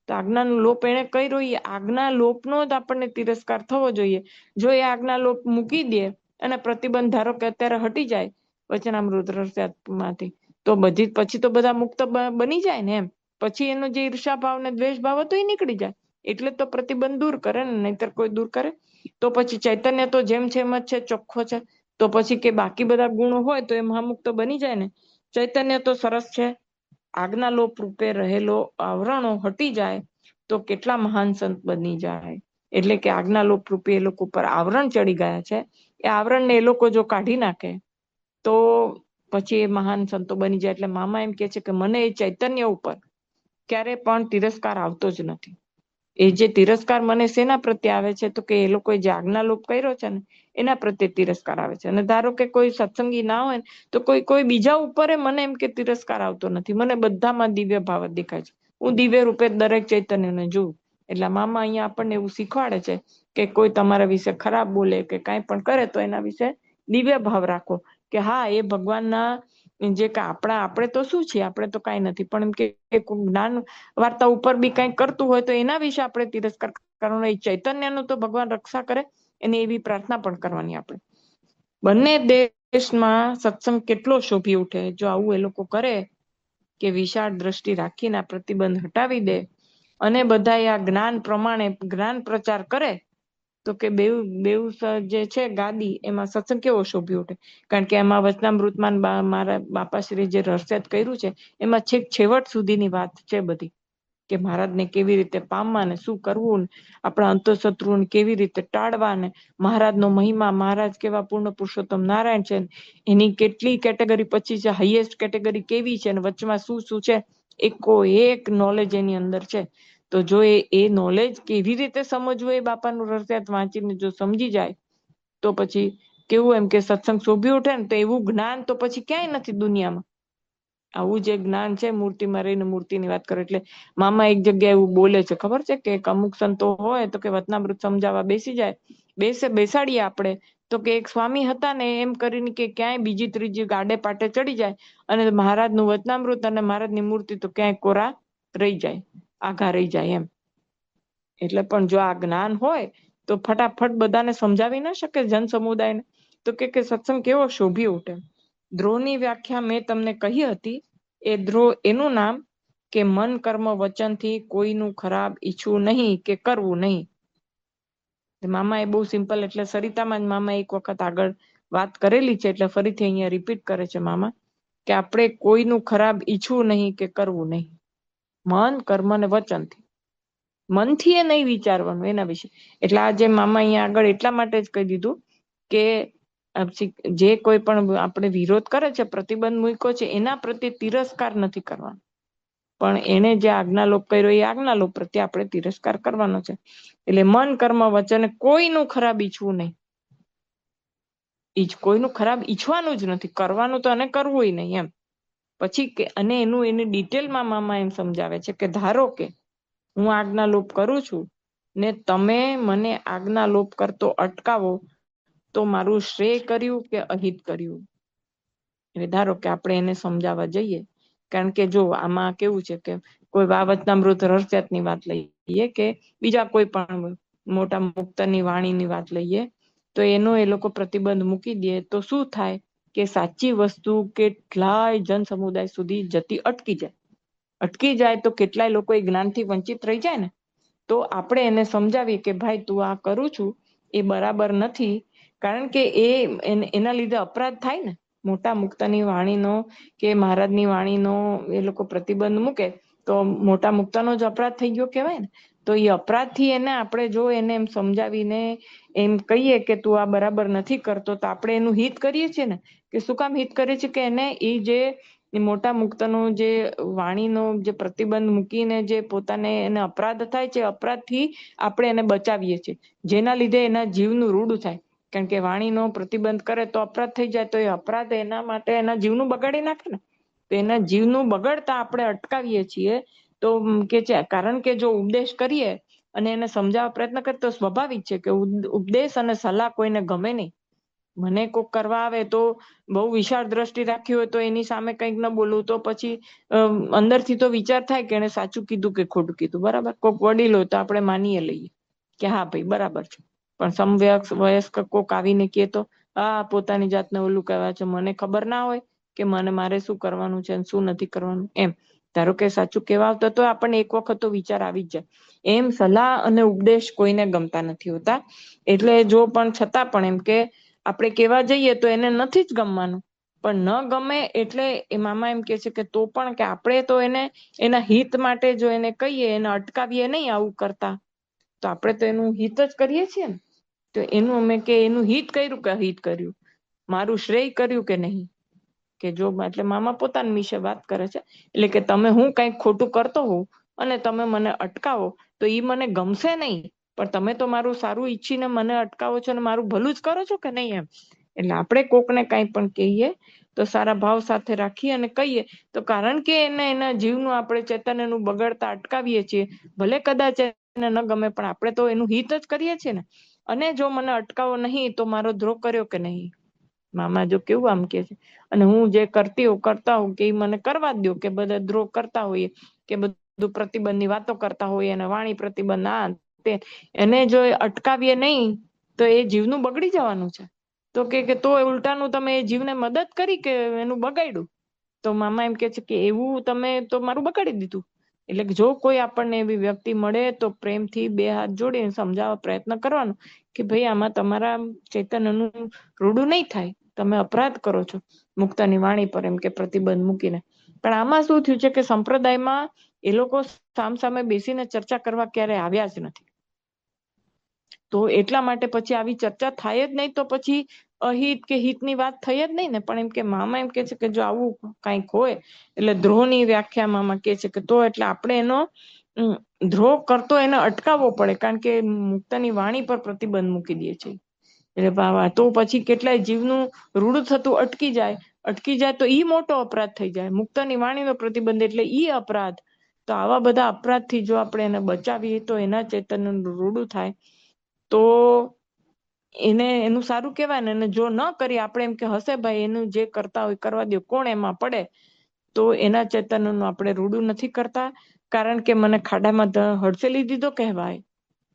તો આજ્ઞાનો લોપ એને કર્યો એ આજ્ઞા લોપનો જ આપણને તિરસ્કાર થવો જોઈએ. જો એ આજ્ઞા લોપ મૂકી દે અને પ્રતિબંધ ધારો કે અત્યારે હટી જાય વચનામૃત રસમાંથી તો બધી પછી તો બધા મુક્ત બની જાય ને એમ. પછી એનો જે ઈર્ષા ભાવ ને દ્વેષ ભાવ હતો એ નીકળી જાય. એટલે તો પ્રતિબંધ દૂર કરે ને, નહીતર કોઈ દૂર કરે? તો પછી ચૈતન્ય તો જેમ છે એમ જ છે, ચોખ્ખો છે. તો પછી કે બાકી બધા ગુણો હોય તો એ મહામુક્ત બની જાય ને. ચૈતન્ય તો સરસ છે, આજ્ઞાલોપ રૂપે રહેલો આવરણો હટી જાય તો કેટલા મહાન સંત બની જાય. એટલે કે આજ્ઞાલોપ રૂપે એ લોકો પર આવરણ ચડી ગયા છે, એ આવરણને એ લોકો જો કાઢી નાખે તો પછી એ મહાન સંતો બની જાય. એટલે મામા એમ કે છે કે મને એ ચૈતન્ય ઉપર ક્યારે પણ તિરસ્કાર આવતો જ નથી. એ જે તિરસ્કાર મને શેના પ્રત્યે આવે છે તો કે એ લોકોએ જે આજ્ઞાલોપ કર્યો છે ને એના પ્રત્યે તિરસ્કાર આવે છે. અને ધારો કે કોઈ સત્સંગી ના હોય ને તો કોઈ બીજા ઉપર મને એમ કે તિરસ્કાર આવતો નથી, મને બધામાં દિવ્ય ભાવ જ દેખાય છે. હું દિવ્ય રૂપે દરેક ચૈતન્યને જોઉં. એટલે મામા અહીંયા આપણને એવું શીખવાડે છે કે કોઈ તમારા વિશે ખરાબ બોલે કે કાંઈ પણ કરે તો એના વિશે દિવ્ય ભાવ રાખો કે હા એ ભગવાનના જે આપણે તો શું છીએ, આપણે તો કાંઈ નથી, પણ એમ કે જ્ઞાન વાર્તા ઉપર બી કંઈક કરતું હોય તો એના વિશે આપણે તિરસ્કાર કરવાનો. એ ચૈતન્યનું તો ભગવાન રક્ષા કરે એની એવી પ્રાર્થના પણ કરવાની. આપણે બંને દેશમાં સત્સંગ કેટલો શોભી ઉઠે જો આવું એ લોકો કરે કે વિશાળ દ્રષ્ટિ રાખીને પ્રતિબંધ હટાવી દે અને બધા આ જ્ઞાન પ્રમાણે જ્ઞાન પ્રચાર કરે તો કે બેઉ જે છે ગાદી એમાં સત્સંગ કેવો શોભી ઉઠે. કારણ કે એમાં વચનામૃતમાં મારા બાપાશ્રી જે રહસ્ય કર્યું છે એમાં છેક છેવટ સુધીની વાત છે બધી કે મહારાજને કેવી રીતે પામવા ને શું કરવું, આપણા અંતઃશત્રુઓને કેવી રીતે ટાળવા ને મહારાજનો મહિમા, મહારાજ કેવા પૂર્ણ પુરુષોત્તમ નારાયણ છે, એની કેટલી કેટેગરી પછી છે, હાઈએસ્ટ કેટેગરી કેવી છે અને વચમાં શું શું છે, એકો એક નોલેજ એની અંદર છે. તો જો એ નોલેજ કેવી રીતે સમજવું એ બાપાનું રસિયાત વાંચીને જો સમજી જાય તો પછી કેવું એમ કે સત્સંગ શોભી ઉઠે ને, તો એવું જ્ઞાન તો પછી ક્યાંય નથી દુનિયામાં. આવું જે જ્ઞાન છે મૂર્તિમાં રહીને મૂર્તિની વાત કરે. એટલે મામા એક જગ્યાએ એવું બોલે છે, ખબર છે કે અમુક સંતો હોય તો કે વચનામૃત સમજાવવા બેસી જાય, બેસાડીએ આપણે, તો કે એક સ્વામી હતા ને એમ કરીને કે ક્યાંય બીજી ત્રીજી ગાડે પાટે ચડી જાય અને મહારાજનું વચનામૃત અને મહારાજની મૂર્તિ તો ક્યાંય કોરા રહી જાય, આઘા રહી જાય એમ. એટલે પણ જો આ જ્ઞાન હોય તો ફટાફટ બધાને સમજાવી ના શકે જન સમુદાયને. તો કે સત્સંગ કેવો શોભી ઉઠે. ધ્રુવની વ્યાખ્યા મેં તમને કહી હતી. એ ધ્રુવ એનું નામ કે મન કર્મ વચનથી કોઈનું ખરાબ ઈચ્છવું નહીં કે કરવું નહીં. મામા એ બહુ સિમ્પલ, એટલે સરિતામાં જ મામા એક વખત આગળ વાત કરેલી છે, એટલે ફરીથી અહીંયા રિપીટ કરે છે મામા કે આપણે કોઈનું ખરાબ ઈચ્છવું નહીં કે કરવું નહીં. મન કર્મ ને વચનથી, મનથી એ નહીં વિચારવાનું એના વિશે. એટલે આ જે મામા અહીંયા આગળ એટલા માટે જ કહી દીધું કે જે કોઈ પણ આપણે વિરોધ કરે છે, પ્રતિબંધ મૂક્યો છે, એના પ્રત્યે તિરસ્કાર નથી કરવાનો, પણ એને જે આજ્ઞાલોપ કર્યો એ આજ્ઞાલોપ પ્રત્યે આપણે તિરસ્કાર કરવાનો છે. એટલે મન કર્મ વચન કોઈનું ખરાબ ઈચ્છવું નહીં. કોઈનું ખરાબ ઈચ્છવાનું જ નથી, કરવાનું તો અને કરવું નહીં એમ. પછી અને એની ડિટેલમાં મામા એમ સમજાવે છે કે ધારો કે હું આજ્ઞાલોપ કરું છું ને તમે મને આજ્ઞાલોપ કરતો અટકાવો તો મારું શ્રેય કર્યું કે અહિત કર્યું. એટલે ધારો કે આપણે એને સમજાવવા જઈએ, કારણ કે જો આમાં કેવું છે કે કોઈ વચનામૃત રસિયાતની વાત લઈએ કે બીજા કોઈ પણ મોટા મુક્તની વાણીની વાત લઈએ, તો એનો એ લોકો પ્રતિબંધ મૂકી દે તો શું થાય કે સાચી વસ્તુ કેટલાય જન સમુદાય સુધી જતી અટકી જાય તો કેટલાય લોકો એ જ્ઞાનથી વંચિત રહી જાય ને. તો આપણે એને સમજાવીએ કે ભાઈ તું આ કરું છું એ બરાબર નથી, કારણ કે એના લીધે અપરાધ થાય ને. મોટા મુક્તની વાણીનો કે મહારાજની વાણીનો એ લોકો પ્રતિબંધ મૂકે તો મોટા મુક્તનો જ અપરાધ થઈ ગયો કહેવાય ને. તો એ અપરાધથી એને આપણે જો એને એમ સમજાવીને એમ કહીએ કે તું આ બરાબર નથી કરતો, તો આપણે એનું હિત કરીએ છીએ ને. કે શું કામ હિત કરીએ છીએ? કે એને એ જે મોટા મુક્તનો જે વાણીનો જે પ્રતિબંધ મૂકીને જે પોતાને એને અપરાધ થાય છે, અપરાધથી આપણે એને બચાવીએ છીએ, જેના લીધે એના જીવનું રૂડું થાય. કારણ કે વાણીનો પ્રતિબંધ કરે તો અપરાધ થઈ જાય, તો એ અપરાધ એના માટે એના જીવનું બગાડી નાખે ને. તો એના જીવનું બગડતા આપણે અટકાવીએ છીએ. તો કે છે કારણ કે જો ઉપદેશ કરીએ અને એને સમજાવવા પ્રયત્ન કરીએ તો સ્વાભાવિક છે કે ઉપદેશ અને સલાહ કોઈને ગમે નહીં. મને કોક કરવા આવે તો બહુ વિશાળ દ્રષ્ટિ રાખી હોય તો એની સામે કંઈક ન બોલું તો પછી અંદરથી તો વિચાર થાય કે એને સાચું કીધું કે ખોટું કીધું. બરાબર, કોક વડીલ હોય તો આપણે માનીએ લઈએ કે હા ભાઈ બરાબર છે, પણ સમવયસ્ક કોક આવીને કહે તો પોતાની જાતને ઓલું કહેવાય છે, મને ખબર ના હોય કે મારે શું કરવાનું છે શું નથી કરવાનું એમ. ધારો કે સાચું કહેવા આવતા તો આપણને એક વખત તો વિચાર આવી જ જાય. એમ સલાહ અને ઉપદેશ કોઈને ગમતા નથી હોતા. એટલે જો પણ છતાં પણ એમ કે આપણે કહેવા જઈએ તો એને નથી જ ગમવાનું, પણ ન ગમે એટલે એ મામા એમ કે છે કે તો પણ કે આપણે તો એને એના હિત માટે જો એને કહીએ, એને અટકાવીએ નહીં આવું કરતા, તો આપણે તો એનું હિત જ કરીએ છીએ ને. તો એનું અમે કે એનું હિત કર્યું કે અહિત કર્યું, મારું શ્રેય કર્યું કે નહીં. કે જો એટલે મામા પોતાની વિશે વાત કરે છે. એટલે કે તમે હું કંઈક ખોટું કરતો હોઉં અને તમે મને અટકાવો તો એ મને ગમશે નહીં, પણ તમે તો મારું સારું ઈચ્છીને મને અટકાવો છો અને મારું ભલું જ કરો છો કે નહીં એમ. એટલે આપણે કોકને કાંઈ પણ કહીએ તો સારા ભાવ સાથે રાખીએ અને કહીએ તો કારણ કે એના જીવનું આપણે ચેતનનું બગડતા અટકાવીએ છીએ. ભલે કદાચ એને ન ગમે પણ આપણે તો એનું હિત જ કરીએ છીએ ને. અને જો મને અટકાવો નહીં તો મારો દ્રોહ કર્યો કે નહીં. મામા જો કેવું આમ કે છે, અને હું જે કરતા હોઉં કે એ મને કરવા જ દો, કે બધા દ્રોહ કરતા હોઈએ કે બધું પ્રતિબંધની વાતો કરતા હોઈએ અને વાણી પ્રતિબંધ આ તે, એને જો અટકાવીએ નહીં તો એ જીવનું બગડી જવાનું છે. તો કે તો ઉલટાનું તમે એ જીવને મદદ કરી કે એનું બગાડ્યું. તો મામા એમ કે છે કે એવું તમે તો મારું બગાડી દીધું. એટલે જો કોઈ આપણને એવી વ્યક્તિ મળે તો પ્રેમથી બે હાથ જોડીને સમજાવવા પ્રયત્ન કરવાનો કે ભાઈ આમાં તમારા ચૈતન્યનું રૂડું નહીં થાય, તમે અપરાધ કરો છો મુક્તાની વાણી પર એમ કે પ્રતિબંધ મૂકીને. પણ આમાં શું થયું છે કે સંપ્રદાયમાં એ લોકો સામસામે બેસીને ચર્ચા કરવા ક્યારે આવ્યા જ નથી. તો એટલા માટે પછી આવી ચર્ચા થાય જ નહીં, તો પછી અહિત કે હિતની વાત થઈ જ નહીં ને. પણ એમ કે મામા એમ કે છે કે જો આવું કંઈક હોય એટલે દ્રોહની વ્યાખ્યા મામા કે છે કે તો એટલે આપણે એનો દ્રોહ કરતો એને અટકાવવો પડે, કારણ કે મુક્તની વાણી પર પ્રતિબંધ મૂકી દે છે. એટલે તો પછી કેટલાય જીવનું રૂડું થતું અટકી જાય તો ઈ મોટો અપરાધ થઈ જાય. મુક્તની વાણીનો પ્રતિબંધ એટલે ઈ અપરાધ. તો આવા બધા અપરાધથી જો આપણે એને બચાવીએ તો એના ચૈતન્યનું રૂડું થાય તો એનું સારું કહેવાય ને. અને જો ન કરીએ આપણે એમ કે હશે ભાઈ એનું જે કરતા હોય કરવા દો, કોણ એમાં પડે, તો એના ચૈતન્યનું આપણે રૂડું નથી કરતા, કારણ કે મને ખાડામાં હડસેલી દીધો કહેવાય.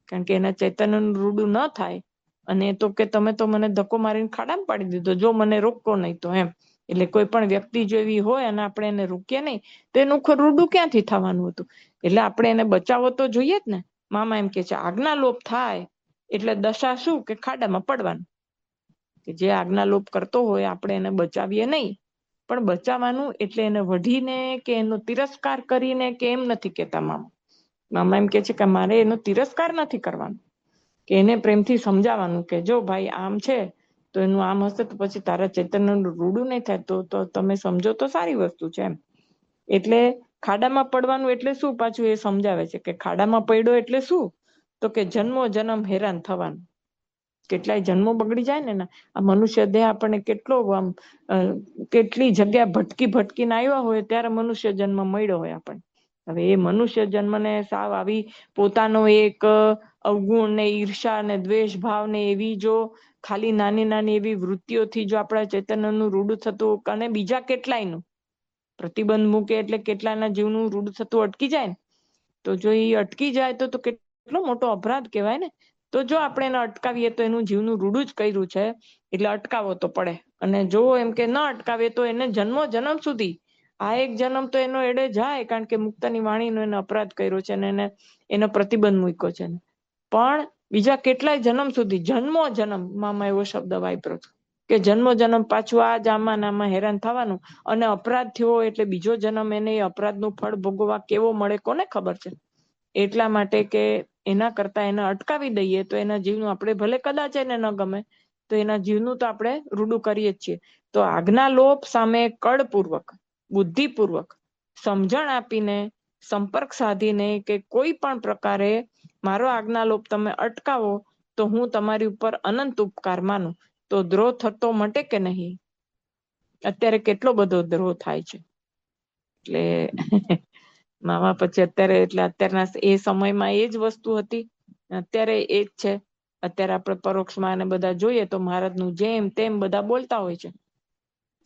કારણ કે એના ચૈતન્યનું રૂડું ન થાય. અને તો કે તમે તો મને ધક્કો મારીને ખાડામાં પાડી દીધો, જો મને રોકો નહીં તો એમ. એટલે કોઈ પણ વ્યક્તિ જો એવી હોય અને આપણે એને રોકીએ નહીં તો એનું રૂડું ક્યાંથી થવાનું હતું. એટલે આપણે એને બચાવવો તો જોઈએ જ ને. મામા એમ કે છે આજ્ઞા લોપ થાય એટલે દશા શું કે ખાડામાં પડવાનું. કે જે આજ્ઞા લોપ કરતો હોય આપણે એને બચાવીએ નહીં, પણ બચાવવાનું એટલે એને વઢીને કે એનો તિરસ્કાર કરીને કે એમ નથી કેતા મામા. મામા એમ કે છે કે મારે એનો તિરસ્કાર નથી કરવાનો, કે એને પ્રેમથી સમજાવવાનું કે જો ભાઈ આમ છે તો એનું આમ હશે તો પછી તારા ચૈતન્યનું રૂડું નહીં થાય, તો તમે સમજો તો સારી વસ્તુ છે એમ. એટલે ખાડામાં પડવાનું એટલે શું, પાછું એ સમજાવે છે કે ખાડામાં પડ્યો એટલે શું, તો કે જન્મો જન્મ હેરાન થવાનું. કેટલાય જન્મો બગડી જાય ને. આ મનુષ્ય દેહ આપણને કેટલો આમ કેટલી જગ્યા ભટકીને આવ્યા હોય ત્યારે મનુષ્ય જન્મ મળ્યો હોય આપણને. હવે એ મનુષ્ય જન્મને સાવ આવી પોતાનો એક અવગુણ ને ઈર્ષા ને દ્વેષ ભાવ ને એવી જો ખાલી નાની નાની એવી વૃત્તિઓથી જો આપણા ચૈતન્યનું રૂડું થતું, અને બીજા કેટલાયનું પ્રતિબંધ મૂકે એટલે કેટલાના જીવનું રૂડું થતું અટકી જાય ને. તો જો એ અટકી જાય તો કેટલો મોટો અપરાધ કહેવાય ને. તો જો આપણે એને અટકાવીએ તો એનું જીવનું રૂડું જ કર્યું છે એટલે અટકાવવો તો પડે. અને જો એમ કે ન અટકાવે તો એને જન્મો જન્મ સુધી, આ એક જન્મ તો એનો એડે જાય, કારણ કે મુક્તની વાણીનો એને અપરાધ કર્યો છે અને એનો પ્રતિબંધ મૂક્યો છે. પણ બીજા કેટલાય જન્મ સુધી, જન્મો જન્મ, મામા એવો શબ્દ વાપર્યો છે કે જન્મો જન્મ પાછું આ જ આમાં હેરાન થવાનું. અને અપરાધ થયો એટલે બીજો જન્મ એને અપરાધનું ફળ ભોગવવા કેવો મળે કોને ખબર છે. એટલા માટે કે એના કરતા એને અટકાવી દઈએ તો એના જીવનું આપણે ભલે કદાચ એને ન ગમે તો એના જીવનું તો આપણે રૂડું કરીએ જ છીએ. તો આજ્ઞા લોપ સામે કળપૂર્વક, બુદ્ધિપૂર્વક, સમજણ આપીને, સંપર્ક સાધીને કે કોઈ પણ પ્રકારે મારો આજ્ઞાલોપ તમે અટકાવો તો હું તમારી ઉપર અનંત ઉપકાર માનું. તો દ્રોહ થતો મટે કે નહીં. અત્યારે કેટલો બધો દ્રોહ થાય છે. એટલે મામા પછી અત્યારના એ સમયમાં એ જ વસ્તુ હતી, અત્યારે એ જ છે. અત્યારે આપણે પરોક્ષમાં અને બધા જોઈએ તો મહારાજનું જેમ તેમ બધા બોલતા હોય છે.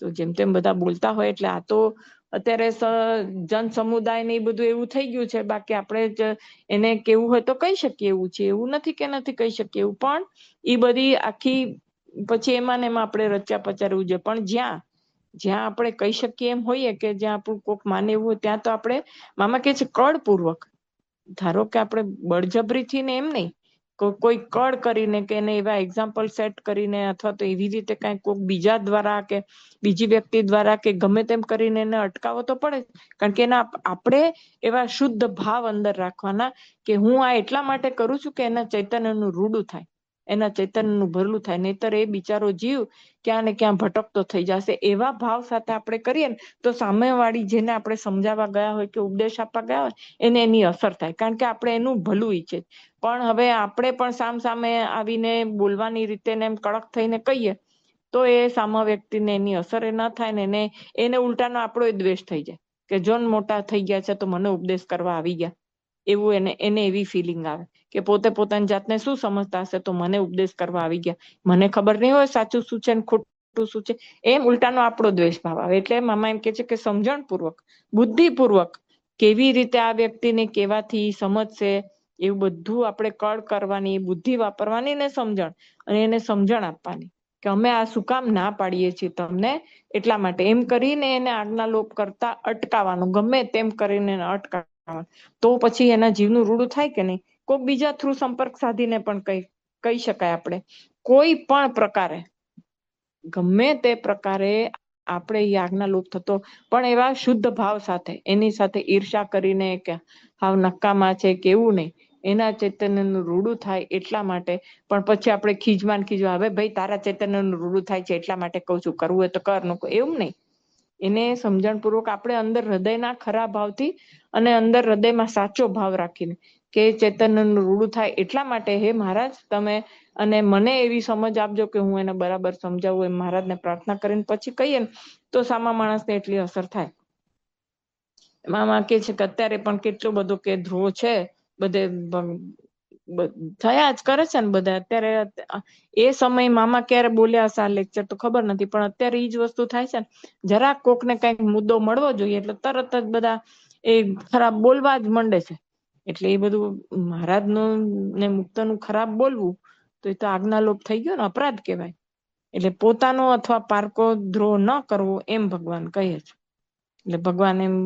તો જેમ તેમ બધા બોલતા હોય એટલે આ તો અત્યારે જન સમુદાય ને એ બધું એવું થઈ ગયું છે. બાકી આપણે જ એને કેવું હોય તો કહી શકીએ એવું છે, એવું નથી કે નથી કહી શકીએ એવું. પણ એ બધી આખી પછી એમાં ને એમાં આપણે રચ્યા પચારવું જોઈએ. પણ જ્યાં આપણે કહી શકીએ એમ હોઈએ કે જ્યાં આપણું કોક માને એવું હોય ત્યાં તો આપણે, મામા કે છે કળપૂર્વક, ધારો કે આપણે બળજબરીથી ને એમ નહીં, કોઈ કળ કરીને કે એને એવા એક્ઝામ્પલ સેટ કરીને અથવા તો એવી રીતે કઈ કોઈક બીજા દ્વારા કે બીજી વ્યક્તિ દ્વારા કે ગમે તેમ કરીને એને અટકાવો તો પડે. કારણ કે એના આપણે એવા શુદ્ધ ભાવ અંદર રાખવાના કે હું આ એટલા માટે કરું છું કે એના ચૈતન્યનું રૂડું થાય, એના ચૈતન્યનું ભરલું થાય. નહીતર એ બિચારો જીવ ક્યાં ને ક્યાં ભટકતો થઈ જશે. એવા ભાવ સાથે આપણે કરીએ ને તો સામેવાળી જેને આપણે સમજાવવા ગયા હોય કે ઉપદેશ આપવા ગયા હોય એને એની અસર થાય, કારણ કે આપણે એનું ભલું ઈચ્છે. પણ હવે આપણે પણ સામે આવીને બોલવાની રીતે એમ કડક થઈને કહીએ તો એ સામા વ્યક્તિને એની અસર એ ના થાય ને એને ઉલટાનો આપણો દ્વેષ થઈ જાય કે જોન મોટા થઈ ગયા છે તો મને ઉપદેશ કરવા આવી ગયા, એવું એને એવી ફિલિંગ આવે કે પોતે પોતાની જાતને શું સમજતા હશે તો મને ઉપદેશ કરવા આવી ગયા, મને ખબર નહીં હોય સાચું શું છે ને ખોટું શું છે. એમ ઉલટાનો આપણો દ્વેષ ભાવ આવે. એટલે મામા એમ કે છે કે સમજણપૂર્વક, બુદ્ધિપૂર્વક કેવી રીતે આ વ્યક્તિને કેવાથી સમજશે એવું બધું આપણે કળ કરવાની, બુદ્ધિ વાપરવાની ને સમજણ, અને એને સમજણ આપવાની કે અમે આ શું કામ ના પાડીએ છીએ તમને, એટલા માટે. એમ કરીને એને આજ્ઞાલોપ કરતા અટકાવવાનું, ગમે તેમ કરીને અટકાવવાનું. તો પછી એના જીવનું રૂડું થાય કે નહીં. કોઈક બીજા થ્રુ સંપર્ક સાધીને પણ કહી શકાય આપણે. કોઈ પણ પ્રકારે, ગમે તે પ્રકારે આપણે એ આજ્ઞાલોપ થતો પણ એવા શુદ્ધ ભાવ સાથે, એની સાથે ઈર્ષા કરીને કે હાવ નકામા છે કે એવું નહીં, એના ચૈતન્યનું રૂડું થાય એટલા માટે. પણ પછી આપણે ખીજમાં હવે ભાઈ તારા ચૈતન્યનું રૂડું થાય છે એટલા માટે કહું છું, કરવું હોય તો કર, नको એવું નહીં. એને સમજણપૂર્વક આપણે અંદર હૃદયના ખરા ભાવથી અને અંદર હૃદયમાં સાચો ભાવ રાખીને કે ચૈતન્યનું રૂડું થાય એટલા માટે હે મહારાજ તમે અને મને એવી સમજ આપજો કે હું એને બરાબર સમજાવું એમ મહારાજને પ્રાર્થના કરીને પછી કહીએ ને તો સામા માણસને એટલી અસર થાય. મામા કે છે કે અત્યારે પણ કેટલો બધો કે ધ્રુવ છે બધે થયા જ કરે છે ને બધા અત્યારે. એ સમય મામા ક્યારે બોલ્યા હશે આ લેક્ચર તો ખબર નથી, પણ અત્યારે ઈ જ વસ્તુ થાય છે ને. જરાક કોકને કઈક મુદ્દો મળવો જોઈએ એટલે તરત જ બધા એ ખરાબ બોલવા જ મંડે છે. એટલે એ બધું મહારાજનું ને મુક્તનું ખરાબ બોલવું તો એ તો આજ્ઞાલોપ થઈ ગયો ને, અપરાધ કહેવાય. એટલે પોતાનો અથવા પારકો દ્રોહ ન કરવો એમ ભગવાન કહે છે. એટલે ભગવાન એમ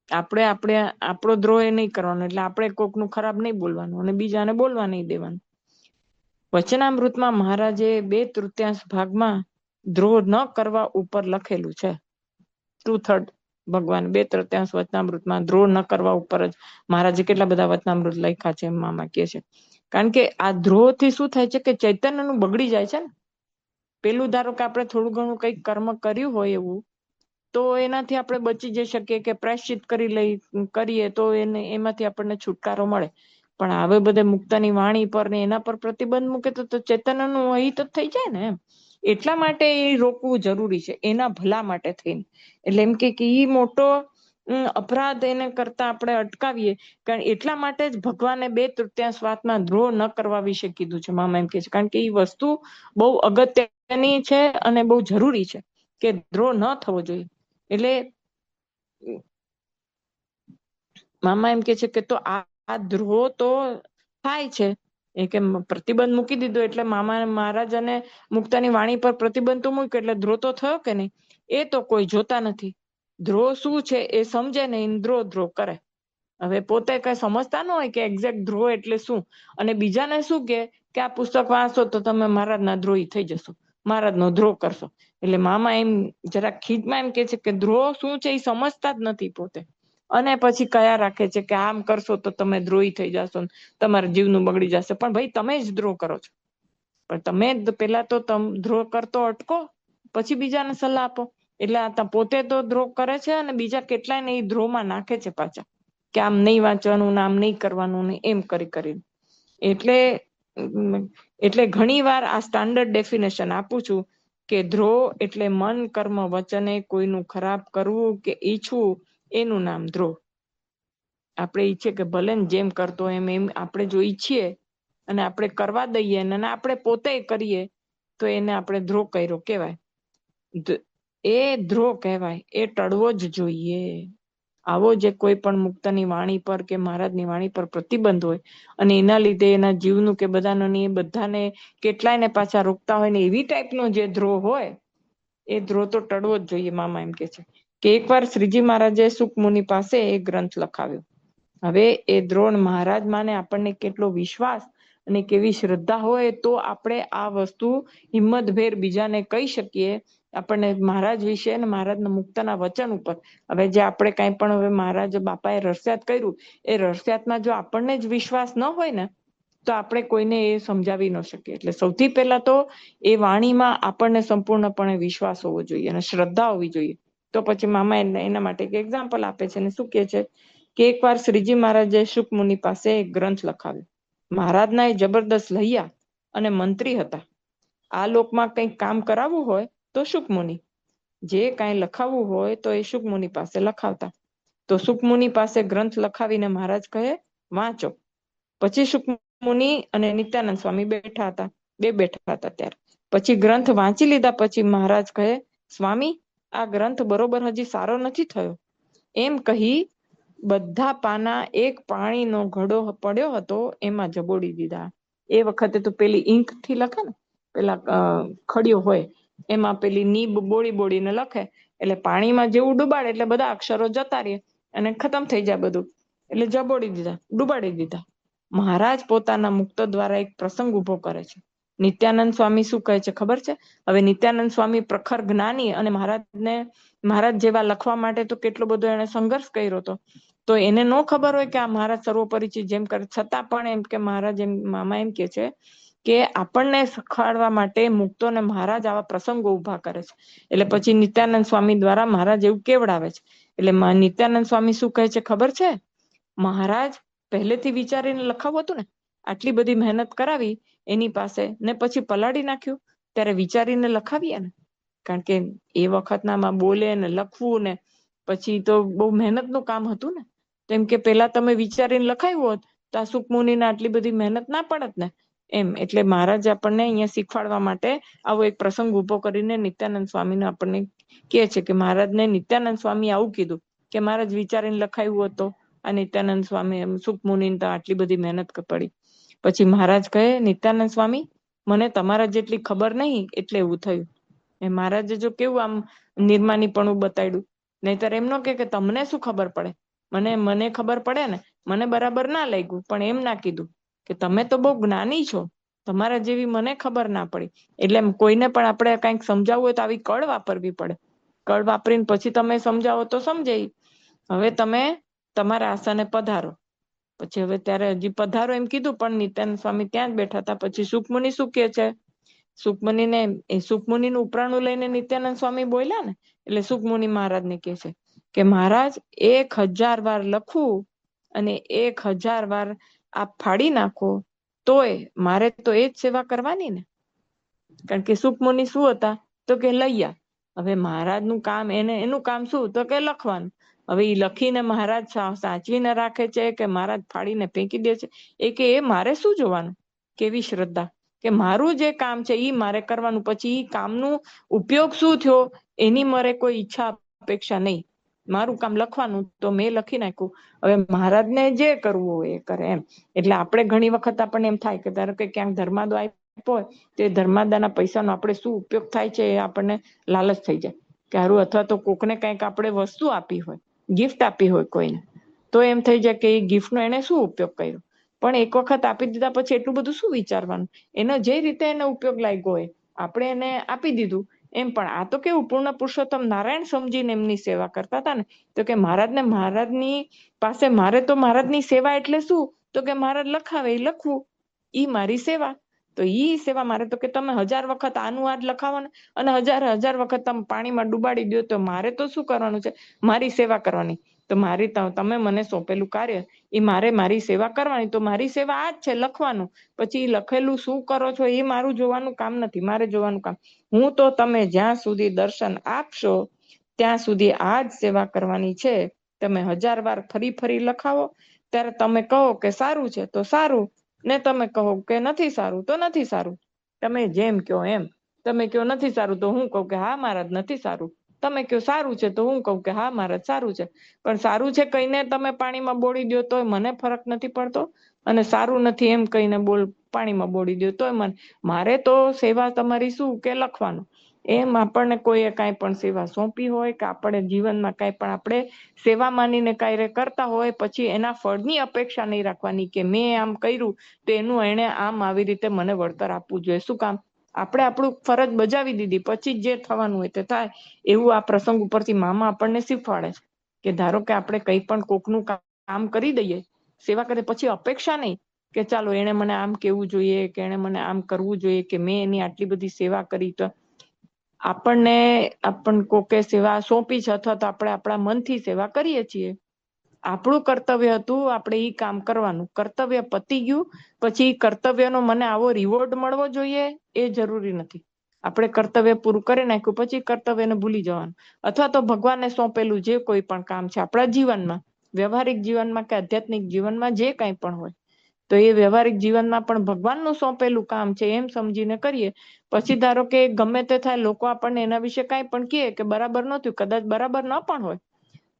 આપણો દ્રોહ એ નહીં કરવાનો, એટલે આપણે કોકનું ખરાબ નહીં બોલવાનું અને બીજાને બોલવા નહીં દેવાનું. વચનામૃતમાં મહારાજે 2/3 ભાગમાં દ્રોહ ન કરવા ઉપર લખેલું છે. 2/3 ભગવાન 2/3 વચનામૃતમાં દ્રોહ ન કરવા ઉપર જ મહારાજે કેટલા બધા વચનામૃત લખ્યા છે એમ મામા કહે છે. કારણ કે આ દ્રોહ થી શું થાય છે કે ચૈતન્યનું બગડી જાય છે ને. પેલું ધારો કે આપણે થોડું ઘણું કંઈક કર્મ કર્યું હોય એવું તો એનાથી આપણે બચી જઈ શકીએ કે પ્રાયશ્ચિત કરીએ તો એમાંથી આપણને છુટકારો મળે. પણ હવે બધે મુક્તની વાણી પર ને એના પર પ્રતિબંધ મૂકે તો ચૈતન્યનું અહિત જ થઈ જાય ને એમ. એટલા માટે એ રોકવું જરૂરી છે, એના ભલા માટે થઈને. એટલે એમ કે ઈ મોટો અપરાધ એને કરતા આપણે અટકાવીએ. કારણ એટલા માટે જ ભગવાને 2/3 વાતમાં દ્રોહ ન કરવા વિશે કીધું છે. મામા એમ કે છે કારણ કે એ વસ્તુ બહુ અગત્યની છે અને બહુ જરૂરી છે કે દ્રોહ ન થવો જોઈએ. એટલે મામા એમ કે છે કે તો આ દ્રોહ તો થાય છે. એ કે પ્રતિબંધ મૂકી દીધો એટલે મામા મહારાજ અને મુક્તાની વાણી પર પ્રતિબંધ તો મૂક્યો એટલે દ્રોહ તો થયો કે નહીં એ તો કોઈ જોતા નથી. દ્રોહ શું છે એ સમજે ને દ્રોહ કરે. હવે પોતે કઈ સમજતા ન હોય કે એક્ઝેક્ટ દ્રોહ એટલે શું, અને બીજાને શું કે આ પુસ્તક વાંચશો તો તમે મહારાજના દ્રોહી થઈ જશો, મહારાજનો દ્રોહ કરશો. એટલે મામા એમ જરા ખીજમાં એમ કે છે કે દ્રોહ શું છે એ સમજતા જ નથી પોતે. અને પછી કયા રાખે છે કે આમ કરશો તો તમે દ્રોહી થઈ જશો, તમારા જીવનું બગડી જશે. પણ ભાઈ તમે જ દ્રોહ કરો છો. પણ તમે પેલા તો દ્રોહ કરતો અટકો, પછી બીજાને સલાહ આપો. એટલે આ પોતે તો દ્રોહ કરે છે અને બીજા કેટલાય ને એ દ્રોહમાં નાખે છે પાછા. કે આમ નહીં વાંચવાનું ને આમ નહીં કરવાનું ને એમ કરી. એટલે ઘણી વાર આ સ્ટાન્ડર્ડ ડેફિનેશન આપું છું કે દ્રોહ એટલે મન, કર્મ, વચને કોઈનું ખરાબ કરવું કે ઈચ્છવું એનું નામ દ્રોહ. આપણે ઈચ્છીએ કે ભલે ને જેમ કરતો એમ આપણે જો ઈચ્છીએ અને આપણે કરવા દઈએ અને આપણે પોતે કરીએ તો એને આપણે દ્રોહ કર્યો કહેવાય. એ દ્રોહ કહેવાય, એ ટળવો જ જોઈએ. આવો જે કોઈ પણ મુક્તની વાણી પર કે મહારાજની વાણી પર પ્રતિબંધ હોય અને એના લીધે એના જીવનું કે બધાને કેટલાયને પાછા રોકતા હોય ને એવી ટાઈપનો જે દ્રોહ હોય એ દ્રોહ તો ટળવો જ જોઈએ. મામા એમ કે છે કે એકવાર શ્રીજી મહારાજે સુકમુનિ પાસે એક ગ્રંથ લખાવ્યો. હવે એ દ્રોહ મહારાજ માને આપણને કેટલો વિશ્વાસ અને કેવી શ્રદ્ધા હોય તો આપણે આ વસ્તુ હિંમતભેર બીજાને કહી શકીએ. આપણને મહારાજ વિશે અને મહારાજના મુક્તના વચન ઉપર હવે જે આપણે કઈ પણ હવે મહારાજ બાપાએ રસિયાત કર્યું એ રસિયાતમાં જો આપણને જ વિશ્વાસ ન હોય ને તો આપણે કોઈને એ સમજાવી ન શકીએ. એટલે સૌથી પહેલા તો એ વાણીમાં આપણને સંપૂર્ણપણે વિશ્વાસ હોવો જોઈએ અને શ્રદ્ધા હોવી જોઈએ. તો પછી મામા એના માટે એક એક્ઝામ્પલ આપે છે અને શું કે છે કે એકવાર શ્રીજી મહારાજે શુકમુનિ પાસે એક ગ્રંથ લખાવ્યો. મહારાજના એ જબરદસ્ત લૈયા અને મંત્રી હતા. આ લોકમાં કંઈક કામ કરાવવું હોય તો શુકમુનિ, જે કાંઈ લખાવવું હોય તો એ શુકમુનિ પાસે લખાવતા. તો સુકમુનિ પાસે ગ્રંથ લખાવીને મહારાજ કહે વાંચો. પછી સુકમુનિ અને નિત્યાનંદ સ્વામી બેઠા હતા. બે બેઠા હતા ત્યારે પછી ગ્રંથ વાંચી લીધા પછી મહારાજ કહે સ્વામી આ ગ્રંથ બરોબર હજી સારો નથી થયો. એમ કહી બધા પાના એક પાણીનો ઘડો પડ્યો હતો એમાં જબોડી દીધા. એ વખતે તો પેલી ઈંક થી લખે ને પેલા ખડીયો હોય એમાં પેલી નીબ બોળીને લખે એટલે પાણીમાં જેવું ડુબાડે એટલે બધા અક્ષરો જતા રહે અને ખતમ થઈ જાય બધું. એટલે જબોડી દીધા, ડુબાડી દીધા. મહારાજ પોતાના મુક્ત દ્વારા એક પ્રસંગ ઉભો કરે છે. નિત્યાનંદ સ્વામી શું કહે છે ખબર છે? હવે નિત્યાનંદ સ્વામી પ્રખર જ્ઞાની અને મહારાજ જેવા લખવા માટે તો કેટલો બધો એને સંઘર્ષ કર્યો હતો. તો એને ન ખબર હોય કે આ મહારાજ સર્વોપરી છે જેમ કરે છતાં પણ એમ કે મહારાજ એમ મામા એમ કે છે કે આપણને શીખવાડવા માટે મુક્તોને મહારાજ આવા પ્રસંગો ઉભા કરે છે. એટલે પછી નિત્યાનંદ સ્વામી દ્વારા મહારાજ એવું કેવડાવે છે. એટલે નિત્યાનંદ સ્વામી શું કહે છે ખબર છે? મહારાજ પહેલેથી વિચારીને લખાવું હતું ને, આટલી બધી મહેનત કરાવી એની પાસે ને પછી પલાળી નાખ્યું, ત્યારે વિચારીને લખાવીએ ને. કારણ કે એ વખતનામાં બોલે ને લખવું ને પછી તો બહુ મહેનતનું કામ હતું ને. તેમ કે પેલા તમે વિચારીને લખાયું હોત તો આ સુકમુનિને આટલી બધી મહેનત ના પડત ને એમ. એટલે મહારાજ આપણને અહીંયા શીખવાડવા માટે આવો એક પ્રસંગ ઉભો કરીને નિત્યાનંદ સ્વામીને આપણને કહે છે કે મહારાજને નિત્યાનંદ સ્વામી આવું કીધું કે મહારાજ વિચારીને લખાયું હતો. આ નિત્યાનંદ સ્વામી સુકમુનિને તો આટલી બધી મહેનત પડી. પછી મહારાજ કહે, નિત્યાનંદ સ્વામી મને તમારા જેટલી ખબર નહીં એટલે એવું થયું. એ મહારાજે જો કેવું આમ નિર્માનીપણું બતાડ્યું. નહીતર એમ ન કે તમને શું ખબર પડે, મને ખબર પડે ને, મને બરાબર ના લાગ્યું. પણ એમ ના કીધું કે તમે તો બહુ જ્ઞાની છો, તમારા જેવી મને ખબર ના પડી. એટલે કોઈને પણ આપણે કંઈક સમજાવવું હોય તો આવી કળ વાપરવી પડે. કળ વાપરીને પછી તમે સમજાવો તો સમજાય. હવે તમે તમારા આસને પધારો. પછી હવે ત્યારે હજી પધારો એમ કીધું પણ નિત્યાનંદ સ્વામી ત્યાં જ બેઠા હતા. પછી સુકમુનિ શું કહે છે? સુકમુનિને સુકમુનિનું ઉપરાણું લઈને નિત્યાનંદ સ્વામી બોલ્યા ને. એટલે સુકમુનિ મહારાજને કહે છે કે મહારાજ 1000 વાર લખવું અને 1000 વાર આપ ફાડી નાખો તોય મારે તો એ જ સેવા કરવાની ને. કારણ કે સુકમુનિ શું હતા? તો કે લૈયા. હવે મહારાજનું કામ એનું કામ શું? તો કે લખવાનું. હવે એ લખીને મહારાજ સાચવીને રાખે છે કે મહારાજ ફાડીને ફેંકી દે છે, એ કે એ મારે શું જોવાનું? કેવી શ્રદ્ધા કે મારું જે કામ છે એ મારે કરવાનું. પછી એ કામનું ઉપયોગ શું થયો એની મારે કોઈ ઈચ્છા અપેક્ષા નહીં. મારું કામ લખવાનું તો મેં લખી નાખ્યું. હવે મહારાજને જે કરવું હોય એ કરે એમ. એટલે આપણે ઘણી વખત આપણને એમ થાય કે ધારો કે ક્યાંક ધર્માદો આપ્યો હોય તે ધર્માદાના પૈસાનો આપણે શું ઉપયોગ થાય છે એ આપણને લાલચ થઈ જાય કે હારું. અથવા તો કોકને કંઈક આપણે વસ્તુ આપી હોય, ગિફ્ટ આપી હોય કોઈને, તો એમ થઈ જાય કે એ ગિફ્ટનો એને શું ઉપયોગ કર્યો. પણ એક વખત આપી દીધા પછી એટલું બધું શું વિચારવાનું? એનો જે રીતે એને ઉપયોગ લાગ્યો હોય આપણે એને આપી દીધું એમ. પણ આ તો કેવું પૂર્ણ પુરુષોત્તમ નારાયણ સમજીને એમની સેવા કરતા હતા ને. તો કે મહારાજની પાસે મારે તો મહારાજની સેવા એટલે શું? તો કે મહારાજ લખાવે એ લખવું, ઈ મારી સેવા. તો ઈ સેવા મારે તો કે તમે 1000 વખત આનું આ જ લખાવવાનું અને 1000 વખત તમે પાણીમાં ડુબાડી દો તો મારે તો શું કરવાનું છે? મારી સેવા કરવાની. તો તમે મને સોંપેલું કાર્ય એ મારી સેવા કરવાની. તો મારી સેવા આ જ છે, લખવાનું. પછી લખેલું શું કરો છો એ મારું જોવાનું કામ નથી. મારે જોવાનું કામ હું તો તમે જ્યાં સુધી દર્શન આપશો ત્યાં સુધી આ જ સેવા કરવાની છે. તમે 1000 વાર ફરી લખાવો ત્યારે તમે કહો કે સારું છે તો સારું, ને તમે કહો કે નથી સારું તો નથી સારું. તમે જેમ કહો એમ. તમે કહો નથી સારું તો હું કહું કે હા મહારાજ નથી સારું. તમે કહો સારું છે તો હું કહું કે હા મહારાજ સારું છે. પણ સારું છે કહીને તમે પાણીમાં બોળી દો તોય મને ફરક નથી પડતો, અને સારું નથી એમ કહીને પાણીમાં બોળી દો તોય મારે તો સેવા તમારી શું કે લખવાનું. એમ આપણને કોઈએ કાંઈ પણ સેવા સોંપી હોય કે આપણે જીવનમાં કાંઈ પણ આપણે સેવા માનીને કાર્ય કરતા હોય પછી એના ફળની અપેક્ષા નહીં રાખવાની કે મેં આમ કર્યું તો એનું એણે આમ આવી રીતે મને વળતર આપવું જોઈએ. શું કામ? આપણે આપણું ફરજ બજાવી દીધી પછી જે થવાનું હોય તે થાય. એવું આ પ્રસંગ ઉપરથી મામા આપણને શીખવાડે છે કે ધારો કે આપણે કંઈ પણ કોકનું કામ કરી દઈએ, સેવા કરીએ, પછી અપેક્ષા નહીં કે ચાલો એને મને આમ કેવું જોઈએ કે એને મને આમ કરવું જોઈએ કે મેં એની આટલી બધી સેવા કરી. તો આપણને કોકે સેવા સોંપી છે અથવા તો આપણે આપણા મનથી સેવા કરીએ છીએ. આપણું કર્તવ્ય હતું આપણે ઈ કામ કરવાનું. કર્તવ્ય પતી ગયું પછી કર્તવ્યનો મને આવો રિવોર્ડ મળવો જોઈએ એ જરૂરી નથી. આપણે કર્તવ્ય પૂરું કરી નાખ્યું પછી કર્તવ્યને ભૂલી જવાનું. અથવા તો ભગવાનને સોંપેલું જે કોઈ પણ કામ છે આપણા જીવનમાં, વ્યવહારિક જીવનમાં કે આધ્યાત્મિક જીવનમાં જે કાંઈ પણ હોય તો એ વ્યવહારિક જીવનમાં પણ ભગવાનનું સોંપેલું કામ છે એમ સમજીને કરીએ. પછી ધારો કે ગમે તે થાય, લોકો આપણને એના વિશે કાંઈ પણ કહે કે બરાબર નહોતું, કદાચ બરાબર ન પણ હોય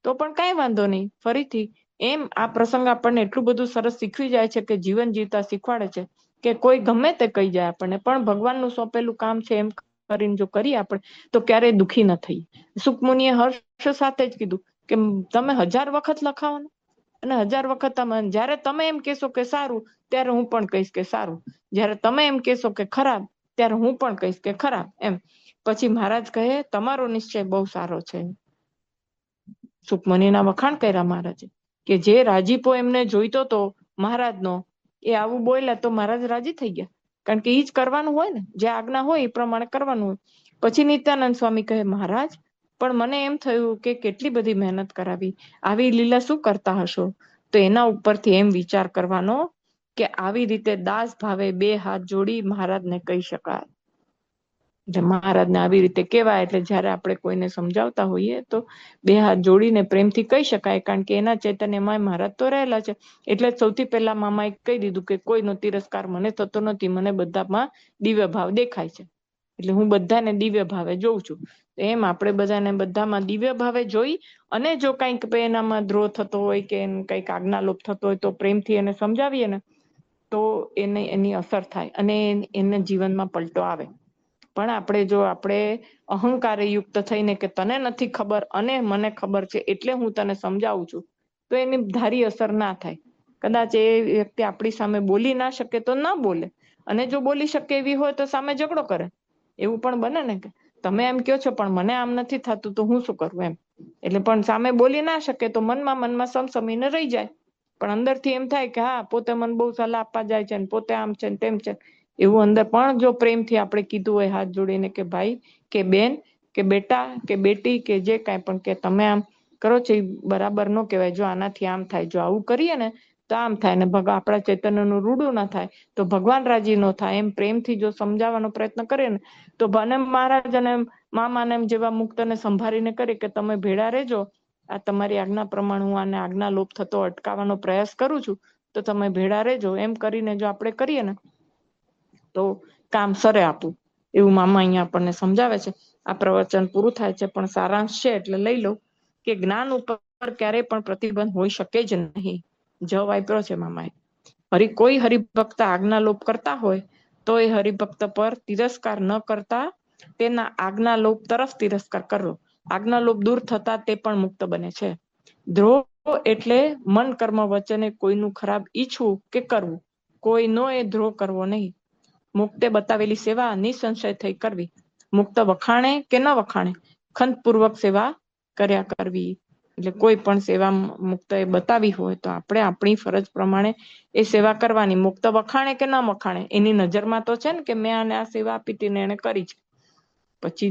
તો પણ કાંઈ વાંધો નહીં. ફરીથી એમ આ પ્રસંગ આપણને એટલું બધું સરસ શીખવી જાય છે કે જીવન જીવતા શીખવાડે છે કે કોઈ ગમે તે કહી જાય આપણને પણ ભગવાનનું સોંપેલું કામ છે એમ કરીને જો કરીએ આપણે તો ક્યારેય દુઃખી ન થઈએ. સુકમુનિએ હર્ષ સાથે જ કીધું કે તમે 1000 વખત લખાવાનું અને 1000 વખત જ્યારે તમે એમ કહેશો કે સારું ત્યારે હું પણ કહીશ કે સારું. જ્યારે તમે એમ કહેશો કે ખરાબ ત્યારે હું પણ કહીશ કે ખરાબ. એમ પછી મહારાજ કહે તમારો નિશ્ચય બહુ સારો છે. સુકમુનિના વખાણ કર્યા મહારાજે કે જે રાજીપો એમને જોઈતો તો મહારાજનો એ આવું બોલ્યા તો મહારાજ રાજી થઈ ગયા. કારણ કે એ જ કરવાનું હોય ને, જે આજ્ઞા હોય એ પ્રમાણે કરવાનું હોય. પછી નિત્યાનંદ સ્વામી કહે, મહારાજ પણ મને એમ થયું કે કેટલી બધી મહેનત કરાવી, આવી લીલા શું કરતા હશો? તો એના ઉપરથી એમ વિચાર કરવાનો કે આવી રીતે દાસ ભાવે 2 હાથ જોડી મહારાજને કહી શકાય. મહારાજને આવી રીતે કહેવાય એટલે જયારે આપણે કોઈને સમજાવતા હોઈએ તો 2 હાથ જોડીને પ્રેમથી કહી શકાય, કારણ કે એના ચૈતન્યમાં મહારાજ તો રહેલા છે. એટલે સૌથી પહેલા મામાએ કહી દીધું કે કોઈનો તિરસ્કાર મને થતો નથી, મને બધામાં દિવ્ય ભાવ દેખાય છે, એટલે હું બધાને દિવ્ય ભાવે જોઉં છું. એમ આપણે બધાને બધામાં દિવ્ય ભાવે જોઈ, અને જો કંઈક એનામાં દ્રોહ થતો હોય કે કંઈક આજ્ઞાલોપ થતો હોય તો પ્રેમથી એને સમજાવીએ ને તો એને એની અસર થાય અને એને જીવનમાં પલટો આવે. પણ આપણે જો આપણે અહંકાર યુક્ત થઈને કે તને નથી ખબર અને મને ખબર છે એટલે હું તને સમજાવું છું, તો એની ધારી અસર ના થાય. કદાચ એ વ્યક્તિ આપણી સામે બોલી ના શકે તો ના બોલે, અને જો બોલી શકે એવી હોય તો સામે ઝઘડો કરે. એવું પણ બને ને કે તમે એમ કહો છો પણ મને આમ નથી થતું તો હું શું કરું એમ. એટલે પણ સામે બોલી ના શકે તો મનમાં સમસમીને રહી જાય, પણ અંદરથી એમ થાય કે હા પોતે મને બહુ સલાહ આપવા જાય છે, પોતે આમ છે તેમ છે, એવું અંદર પણ જો પ્રેમથી આપણે કીધું હોય હાથ જોડીને કે ભાઈ કે બેન કે બેટા કે બેટી કે જે કાંઈ પણ કે તમે આમ કરો છો એ બરાબર ન કહેવાય, જો આનાથી આમ થાય, જો આવું કરીએ ને તો આમ થાય, ને આપણા ચૈતન્યનું રૂડું ના થાય તો ભગવાન રાજી ન થાય, એમ પ્રેમથી જો સમજાવવાનો પ્રયત્ન કરીએ ને તો બને મહારાજ અને મામાને જેવા મુક્તને સંભાળીને કરી કે તમે ભેળા રહેજો, આ તમારી આજ્ઞા પ્રમાણે હું આને આજ્ઞા લોપ થતો અટકાવવાનો પ્રયાસ કરું છું, તો તમે ભેળા રહેજો. એમ કરીને જો આપણે કરીએ ને તો કામ સરે આપું. એવું મામા અહીંયા આપણને સમજાવે છે. આ પ્રવચન પૂરું થાય છે, પણ સારાંશ છે એટલે લઈ લો કે જ્ઞાન ઉપર ક્યારેય પણ પ્રતિબંધ હોઈ શકે જ નહીં. જવાબ આપ્યો છે મામાએ. કોઈ હરિભક્ત આજ્ઞાલોપ કરતા હોય તો એ હરિભક્ત પર તિરસ્કાર ન કરતા તેના આજ્ઞાલોપ તરફ તિરસ્કાર કરવો. આજ્ઞાલોપ દૂર થતા તે પણ મુક્ત બને છે. દ્રોહ એટલે મન કર્મ વચને કોઈનું ખરાબ ઈચ્છવું કે કરવું, કોઈનો એ દ્રોહ કરવો નહીં. મુક્તે બતાવેલી સેવા નિસંશય થઈ કરવી. મુક્ત વખાણે કે ન વખાણે ખંતપૂર્વક સેવા કર્યા કરવી. એટલે કોઈ પણ સેવા મુક્ત એ બતાવી હોય તો આપણે આપણી ફરજ પ્રમાણે એ સેવા કરવાની. મુક્ત વખાણે કે ન વખાણે એની નજરમાં તો છે ને કે મેં આને આ સેવા આપી હતી ને એને કરી છે, પછી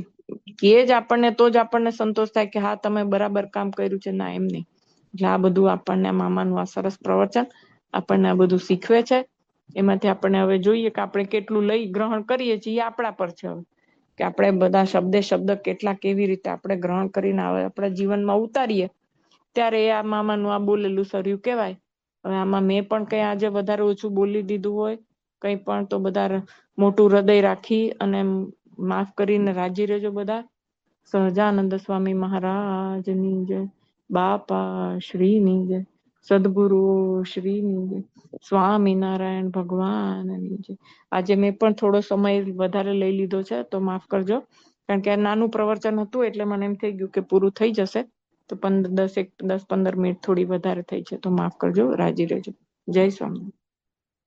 કે જ આપણને તો જ આપણને સંતોષ થાય કે હા તમે બરાબર કામ કર્યું છે. ના, એમ નહીં. એટલે આ બધું આપણને મામાનું આ સરસ પ્રવચન આપણને આ બધું શીખવે છે. એમાંથી આપણને હવે જોઈએ કે આપણે કેટલું લઈ ગ્રહણ કરીએ છીએ એ આપણા પર છે હવે, કે આપણે બધા શબ્દ કેટલા કેવી રીતે આપણે ગ્રહણ કરીને આપણા જીવનમાં ઉતારીએ ત્યારે આ મામાનું આ બોલેલું સર્યું કહેવાય. હવે આમાં મેં પણ કઈ આજે વધારે ઓછું બોલી દીધું હોય કઈ પણ તો બધા મોટું હૃદય રાખી અને માફ કરીને રાજી રહેજો બધા. સહજાનંદ સ્વામી મહારાજની જય, બાપા શ્રીની જય, સદગુરુ શ્રીની જય, સ્વામિનારાયણ ભગવાનની જય. આજે મેં પણ થોડો સમય વધારે લઈ લીધો છે તો માફ કરજો, કારણ કે નાનું પ્રવચન હતું એટલે મને એમ થઈ ગયું કે પૂરું થઈ જશે, તો 10-15 મિનિટ થોડી વધારે થઈ છે તો માફ કરજો, રાજી રહેજો. જય સ્વામી.